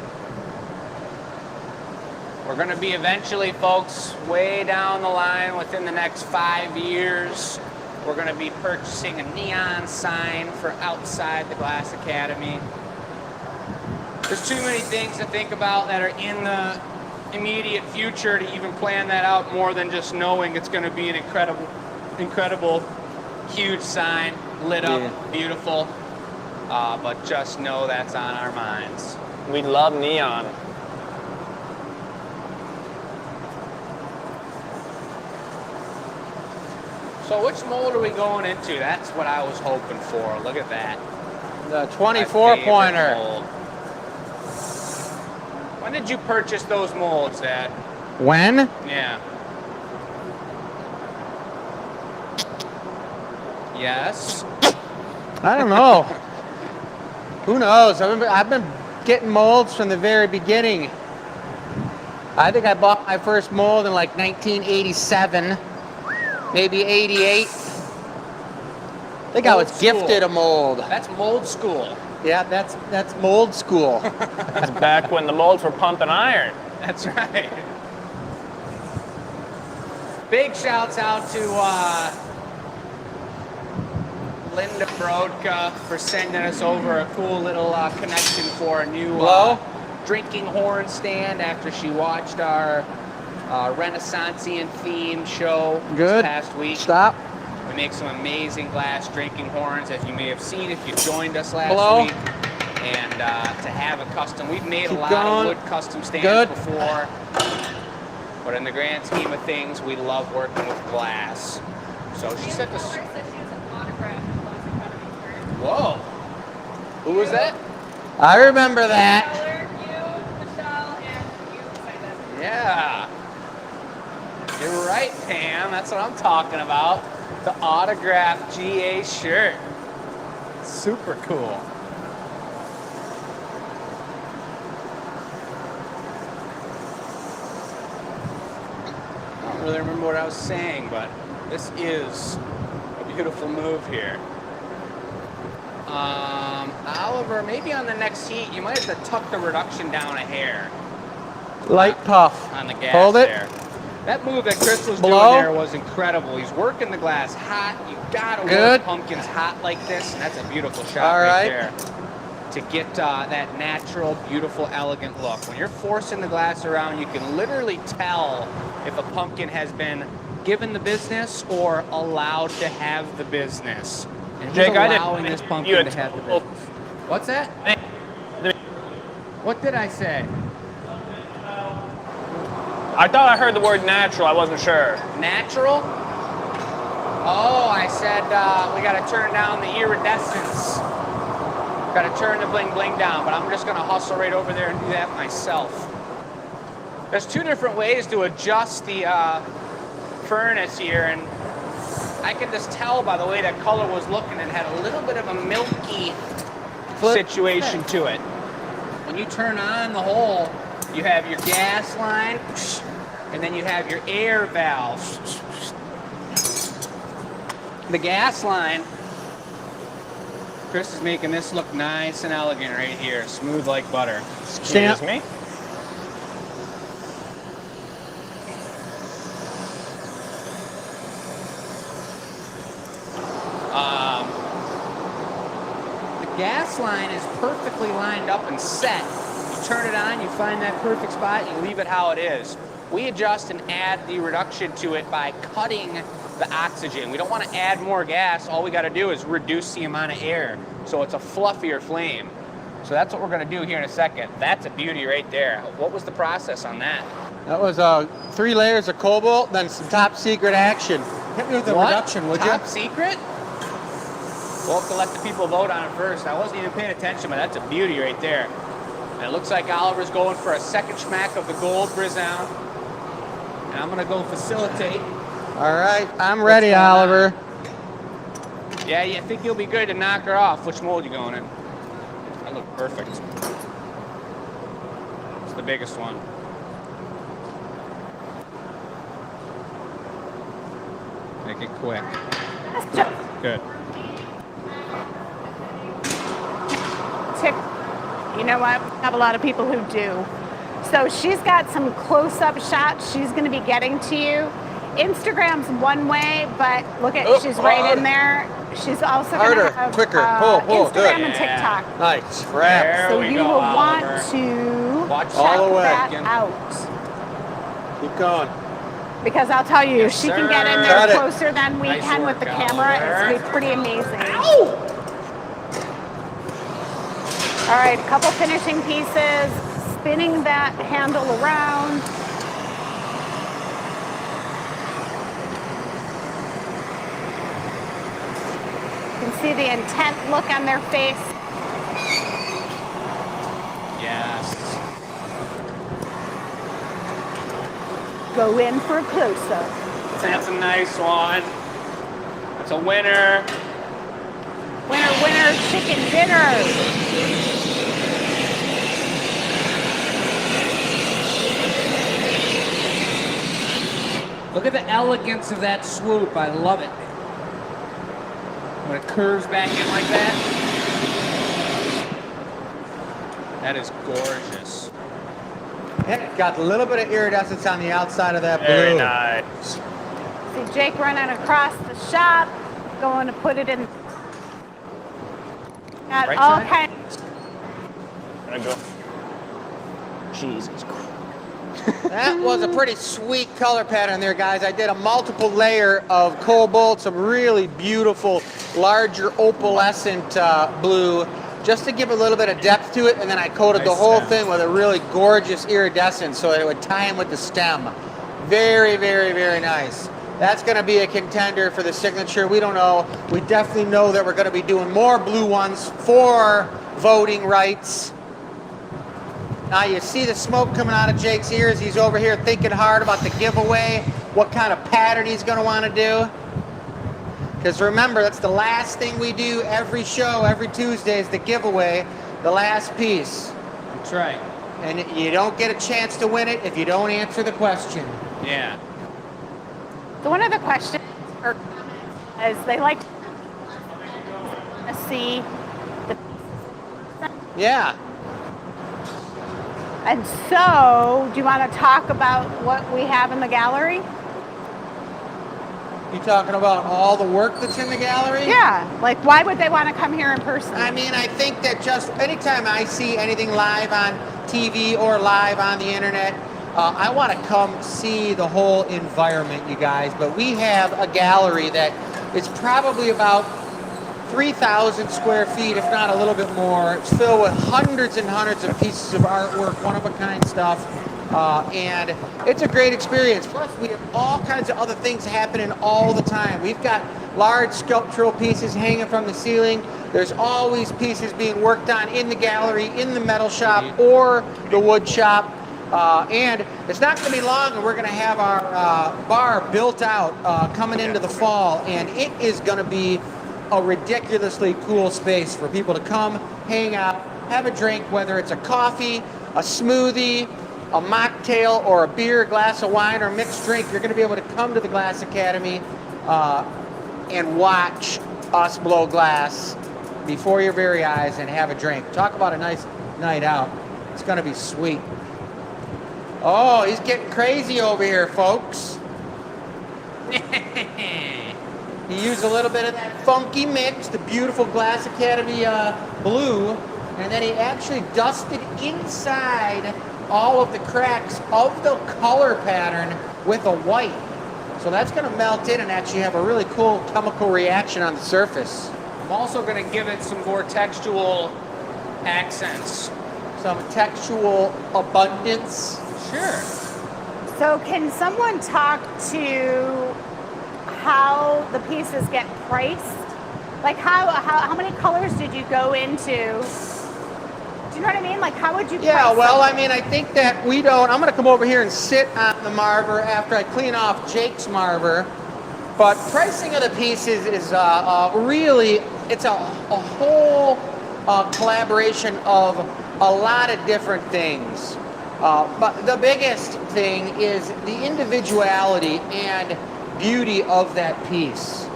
We're gonna be eventually, folks, way down the line within the next 5 years, we're gonna be purchasing a neon sign for outside the Glass Academy. There's too many things to think about that are in the immediate future to even plan that out more than just knowing it's gonna be an incredible, huge sign, lit up, Yeah. beautiful. But just know that's on our minds. We love neon. So which mold are we going into? That's what I was hoping for. Look at that. The My 24 favorite pointer. mold. When did you purchase those molds, Dad? When? Yeah. Yes. I don't know. Who knows? I've been getting molds from the very beginning. I think I bought my first mold in like 1987, maybe 88. I think I Old was school. gifted a mold. That's mold school. Yeah, that's mold school. That's back when the molds were pumping iron. That's right. Big shouts out to Linda Brodka for sending us over a cool little connection for a new Hello? drinking horn stand after she watched our Renaissanceian themed show Good. this past week. Stop. We make some amazing glass drinking horns, as you may have seen if you joined us last Hello? week. And to have a custom, we've made Keep a lot going. of wood custom stands Good. before, but in the grand scheme of things, we love working with glass. So she sent us. Laura said she has an autograph in Glass Academy shirt. Whoa, who was that? I remember that. Tyler, you, Michelle, and you signed it. Yeah, you're right, Pam. That's what I'm talking about. The autographed GA shirt. Super cool. I don't really remember what I was saying, but this is a beautiful move here. Oliver, maybe on the next heat, you might have to tuck the reduction down a hair Light puff. on the gas Hold it. there. That move that Chris was Blow. doing there was incredible. He's working the glass hot. You gotta Good. work pumpkins hot like this, and that's a beautiful shot All right right. there. To get that natural, beautiful, elegant look. When you're forcing the glass around, you can literally tell if a pumpkin has been given the business or allowed to have the business. And Jake, he's I didn't allowing this you pumpkin had to have the told- business. What's that? What did I say? I thought I heard the word natural. I wasn't sure. Natural? Oh, I said we got to turn down the iridescence. Got to turn the bling bling down, but I'm just going to hustle right over there and do that myself. There's two different ways to adjust the furnace here, and I can just tell by the way that color was looking, it had a little bit of a milky situation to it. When you turn on the hole, you have your gas line, and then you have your air valve. The gas line, Chris is making this look nice and elegant right here, smooth like butter. Excuse me. The gas line is perfectly lined up and set. You turn it on, you find that perfect spot, you leave it how it is. We adjust and add the reduction to it by cutting the oxygen. We don't want to add more gas. All we got to do is reduce the amount of air so it's a fluffier flame. So that's what we're going to do here in a second. That's a beauty right there. What was the process on that? That was 3 layers of cobalt, then some top secret action. Hit me with the What? reduction, would Top you? secret? We'll have to let the people vote on it first. I wasn't even paying attention, but that's a beauty right there. And it looks like Oliver's going for a second schmack of the gold Brizzown. And I'm going to go facilitate. All right, I'm ready, going on? Oliver. Yeah, you think you'll be good to knock her off. Which mold you going in? That looked perfect. It's the biggest one. Make it quick. Good. Tip. You know what? We have a lot of people who do. So she's got some close-up shots she's going to be getting to you. Instagram's one way, but look at, she's right in there. She's also going Harder, to have quicker. Pull, Instagram good. and Yeah. TikTok. Nice, wrap. There So we you go, will want Oliver. to Watch All check the way. that Again. out. Keep going. Because I'll tell you, Yes, she can get in sir. there Got it. closer than we Nice can with the work, camera. It's Oliver. going to be pretty amazing. All right, a couple finishing pieces. Spinning that handle around. You can see the intent look on their face. Yes. Go in for a close-up. That's a nice one. That's a winner. Winner, winner, chicken dinner. Look at the elegance of that swoop. I love it. When it curves back in like that. That is gorgeous. It got a little bit of iridescence on the outside of that blue. Very nice. See Jake running across the shop, going to put it in. Got Right all side? kinds. There I go. Jesus Christ. That was a pretty sweet color pattern there, guys. I did a multiple layer of cobalt, some really beautiful, larger opalescent blue, just to give a little bit of depth to it, and then I coated the Nice whole stem. thing with a really gorgeous iridescent so it would tie in with the stem. Very, very, very nice. That's going to be a contender for the signature. We don't know. We definitely know that we're going to be doing more blue ones for voting rights. Now you see the smoke coming out of Jake's ears. He's over here thinking hard about the giveaway, what kind of pattern he's going to want to do. Because remember, that's the last thing we do every show, every Tuesday is the giveaway, the last piece. That's right. And you don't get a chance to win it if you don't answer the question. Yeah. So one of the questions or comments is they like to see the Yeah. and so do you want to talk about what we have in the gallery? You talking about all the work that's in the gallery? Yeah, like why would they want to come here in person? I mean, I think that just anytime I see anything live on TV or live on the internet, I want to come see the whole environment, you guys. But we have a gallery that is probably about 3,000 square feet, if not a little bit more. It's filled with hundreds and hundreds of pieces of artwork, one-of-a-kind stuff. And it's a great experience. Plus, we have all kinds of other things happening all the time. We've got large sculptural pieces hanging from the ceiling. There's always pieces being worked on in the gallery, in the metal shop, or the wood shop. And it's not going to be long, and we're going to have our bar built out coming into the fall. And it is going to be a ridiculously cool space for people to come, hang out, have a drink, whether it's a coffee, a smoothie, a mocktail, or a beer, a glass of wine, or mixed drink. You're going to be able to come to the Glass Academy and watch us blow glass before your very eyes and have a drink. Talk about a nice night out. It's going to be sweet. Oh, he's getting crazy over here, folks. He used a little bit of that funky mix, the beautiful Glass Academy blue, and then he actually dusted inside all of the cracks of the color pattern with a white. So that's going to melt in and actually have a really cool chemical reaction on the surface. I'm also going to give it some more textual accents. Some textual abundance. Sure. So can someone talk to how the pieces get priced? Like how many colors did you go into? Do you know what I mean? Like how would you Yeah, price well, I something? mean, I think that we don't. I'm going to come over here and sit on the marver after I clean off Jake's marver. But pricing of the pieces is really, it's a whole collaboration of a lot of different things. But the biggest thing is the individuality and beauty of that piece.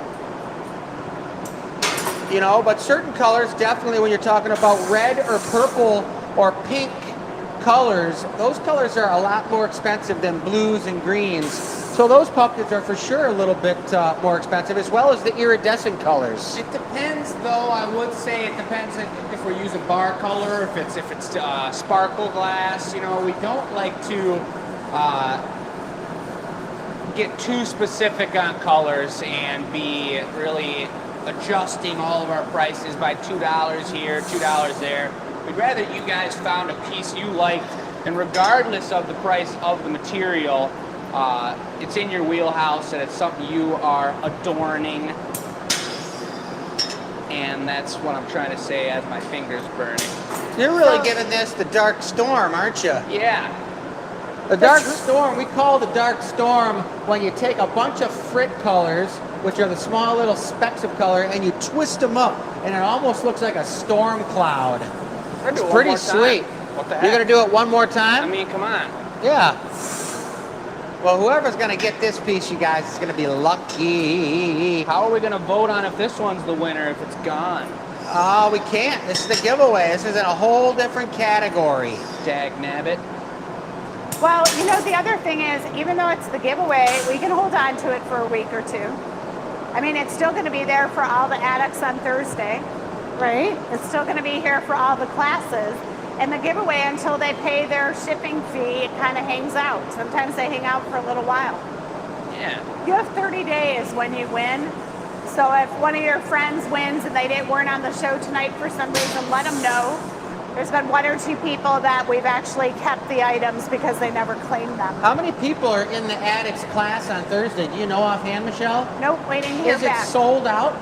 You know, but certain colors, definitely when you're talking about red or purple or pink colors, those colors are a lot more expensive than blues and greens. So those pumpkins are for sure a little bit more expensive, as well as the iridescent colors. It depends, though. I would say it depends if we're using bar color, if it's sparkle glass. You know, we don't like to get too specific on colors and be really adjusting all of our prices by $2 here, $2 there. We'd rather you guys found a piece you liked, and regardless of the price of the material, it's in your wheelhouse and it's something you are adorning. And that's what I'm trying to say as my fingers burning. You're really giving this the dark storm, aren't you? Yeah. The dark storm, we call the dark storm when you take a bunch of frit colors, which are the small little specks of color, and you twist them up, and it almost looks like a storm cloud. It's pretty sweet. What the heck? You're going to do it one more time? I mean, come on. Yeah. Well, whoever's going to get this piece, you guys, is going to be lucky. How are we going to vote on if this one's the winner if it's gone? Oh, we can't. This is the giveaway. This is in a whole different category. Dag nabbit. Well, you know, the other thing is, even though it's the giveaway, we can hold on to it for a week or two. I mean, it's still going to be there for all the addicts on Thursday. right? It's still going to be here for all the classes. And the giveaway, until they pay their shipping fee, it kind of hangs out. Sometimes they hang out for a little while. Yeah. You have 30 days when you win. So if one of your friends wins and weren't on the show tonight for some reason, let them know. There's been 1 or 2 people that we've actually kept the items because they never claimed them. How many people are in the Addicts class on Thursday? Do you know offhand, Michelle? Nope, waiting to hear Is it back. sold out?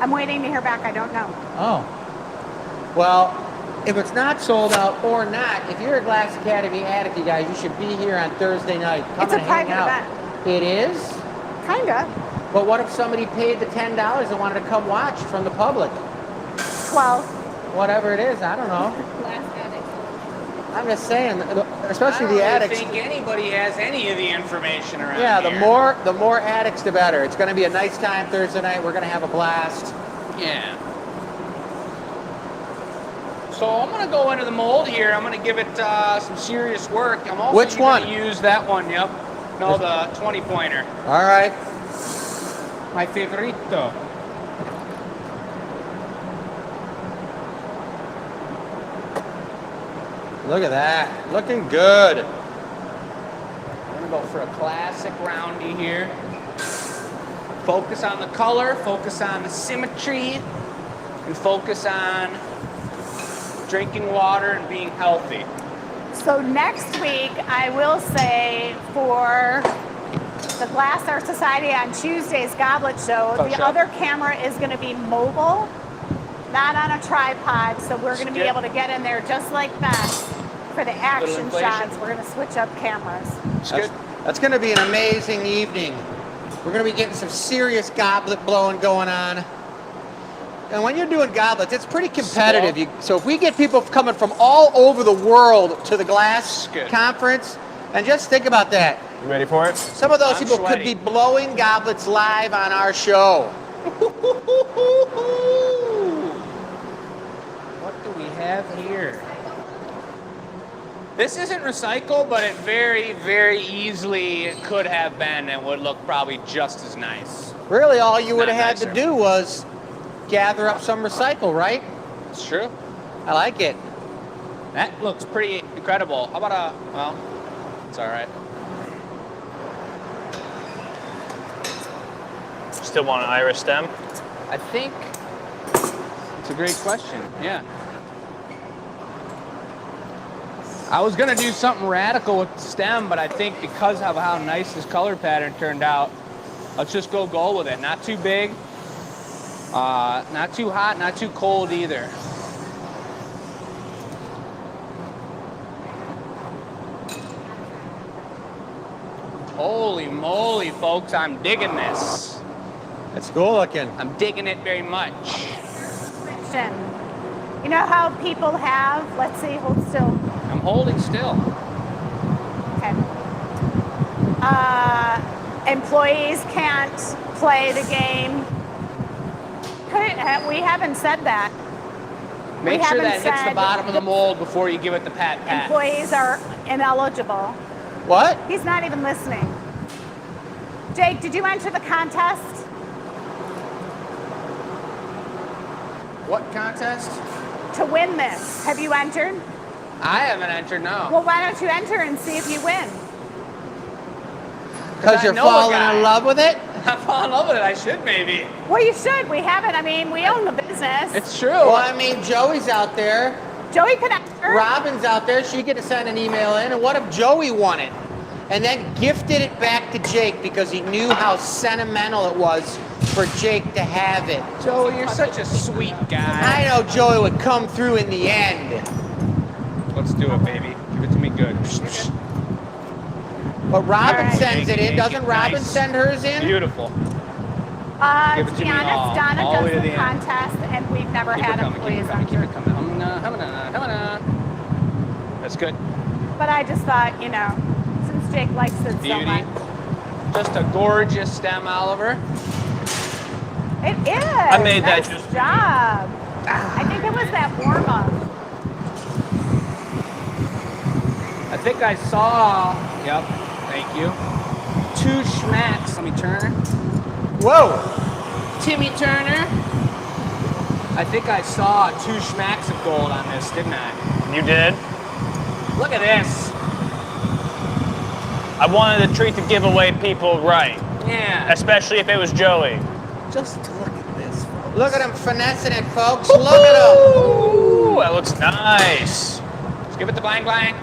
I'm waiting to hear back. I don't know. Oh. Well, if it's not sold out or not, if you're a Glass Academy addict, you guys, you should be here on Thursday night. Come It's a and hang private out. event. It is? Kinda. But what if somebody paid the $10 and wanted to come watch from the public? 12. Whatever it is, I don't know. Glass addicts. I'm just saying, especially the I don't addicts. think anybody has any of the information around Yeah, here. the more addicts, the better. It's going to be a nice time Thursday night. We're going to have a blast. Yeah. So I'm going to go into the mold here. I'm going to give it some serious work. I'm also Which one? going to use that one, yep. No, the 20-pointer. All right. My favorito. Look at that. Looking good. I'm going to go for a classic roundy here. Focus on the color, focus on the symmetry, and focus on drinking water and being healthy. So next week, I will say for the Glass Art Society on Tuesday's Goblet Show, Oh, the show. other camera is going to be mobile, not on a tripod. So we're going to be Good. able to get in there just like that for the action inflation. shots. We're going to switch up cameras. It's good. That's going to be an amazing evening. We're going to be getting some serious goblet blowing going on. And when you're doing goblets, it's pretty competitive. So if we get people coming from all over the world to the Glass Good. Conference, and just think about that. You ready for it? Some of those I'm people sweaty. could be blowing goblets live on our show. What do we have here? This isn't recycled, but it very, very easily could have been and would look probably just as nice. Really, all you would Not have had to nicer. do was gather up some recycle, right? It's true. I like it. That looks pretty incredible. How about well, it's all right. Still want an iris stem? I think it's a great question. Yeah. I was gonna do something radical with the stem, but I think because of how nice this color pattern turned out, let's just go with it. Not too big, not too hot, not too cold either. Holy moly, folks, I'm digging this. It's cool looking. I'm digging it very much. Restriction. You know how people have, let's see, hold still. I'm holding still. Okay. Employees can't play the game. We haven't said that. Make We sure haven't that hits the said bottom of the mold before you give it the pat. Employees are ineligible. What? He's not even listening. Jake, did you enter the contest? What contest? To win this? Have you entered? I haven't entered, no. Well, why don't you enter and see if you win? Because I you're know a falling guy. in love with it? I fall in love with it. I should maybe. Well, you should. We haven't. I mean, we own the business. It's true. Well, I mean, Joey's out there. Joey could enter. Robin's out there. She get to send an email in. And what if Joey won it? And then gifted it back to Jake because he knew how sentimental it was for Jake to have it. Joey, you're such a sweet guy. I know Joey would come through in the end. Let's do it, baby. Give it to me good. But Robin All right. sends it in. Doesn't Robin Nice. send hers in? Beautiful. Give it To to be me honest, all Donna the way to does the the end. contest, and we've never Keep it had coming, keep employees it coming, keep enter. it coming. That's good. But I just thought, since Jake likes it so Beauty. much. Just a gorgeous stem, Oliver. It is. I made that nice just for job. I think it was that warm up. I think I saw, yep, thank you, 2 schmacks. Let me turn. Whoa! Timmy Turner. I think I saw 2 schmacks of gold on this, didn't I? You did? Look at this. I wanted to treat the giveaway people right, Yeah. especially if it was Joey. Just look at this. Folks. Look at him finessing it, folks. Look at him. Ooh, that looks nice. Let's give it the blang blang.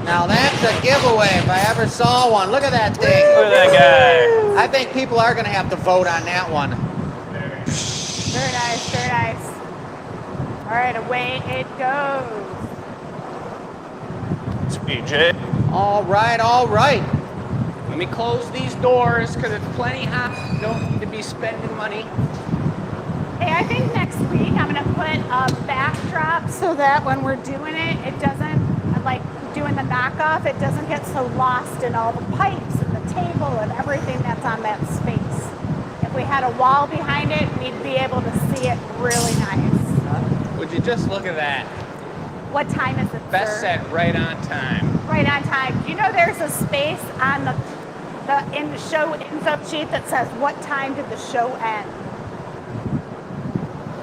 Now that's a giveaway if I ever saw one. Look at that thing. Look at that guy. I think people are going to have to vote on that one. Very nice, very nice. All right, away it goes. Sweet Jay. All right, all right. Let me close these doors because it's plenty hot. Don't need to be spending money. Hey, I think next week I'm gonna put a backdrop so that when we're doing it, it doesn't, like doing the knockoff, it doesn't get so lost in all the pipes and the table and everything that's on that space. If we had a wall behind it, we'd be able to see it really nice. Would you just look at that? What time is it, Best sir? set right on time. Right on time. You know there's a space on the in the show info sheet that says what time did the show end?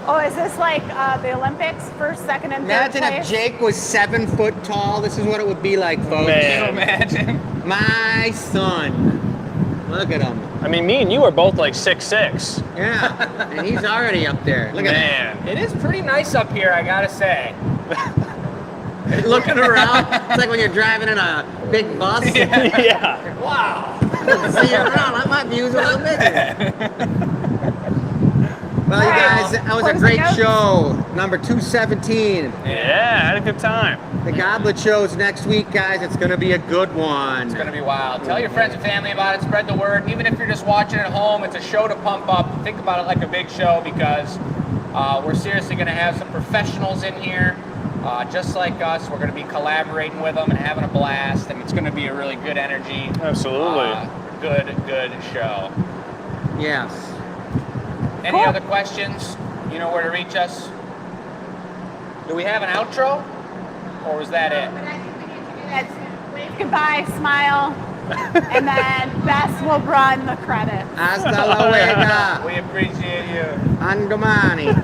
Oh, is this like the Olympics, first, second, and third Imagine if place? Jake was 7 foot tall. This is what it would be like, folks. Man. Can you imagine? My son. Look at him. I mean, me and you are both like 6'6". Yeah, and he's already up there. Look at Man. It is pretty nice up here, I gotta say. him. Looking around. It's like when you're driving in a big bus. Yeah. Wow. See around. My view's a little bigger. Well, you guys, that was a Closing great notes? show. Number 217. Yeah, had a good time. The Goblet Show's next week, guys. It's going to be a good one. It's gonna be wild. Tell your friends and family about it, spread the word. Even if you're just watching at home, it's a show to pump up. Think about it like a big show because we're seriously gonna have some professionals in here, just like us. We're gonna be collaborating with them and having a blast, and it's gonna be a really good energy. Absolutely. Good show. Yes. Any Cool. other questions? You know where to reach us. Do we have an outro? Or was that it? But I think we need to do that. Wave goodbye, smile, and then Bess will run the credits. Hasta luego. We appreciate you. Andomani.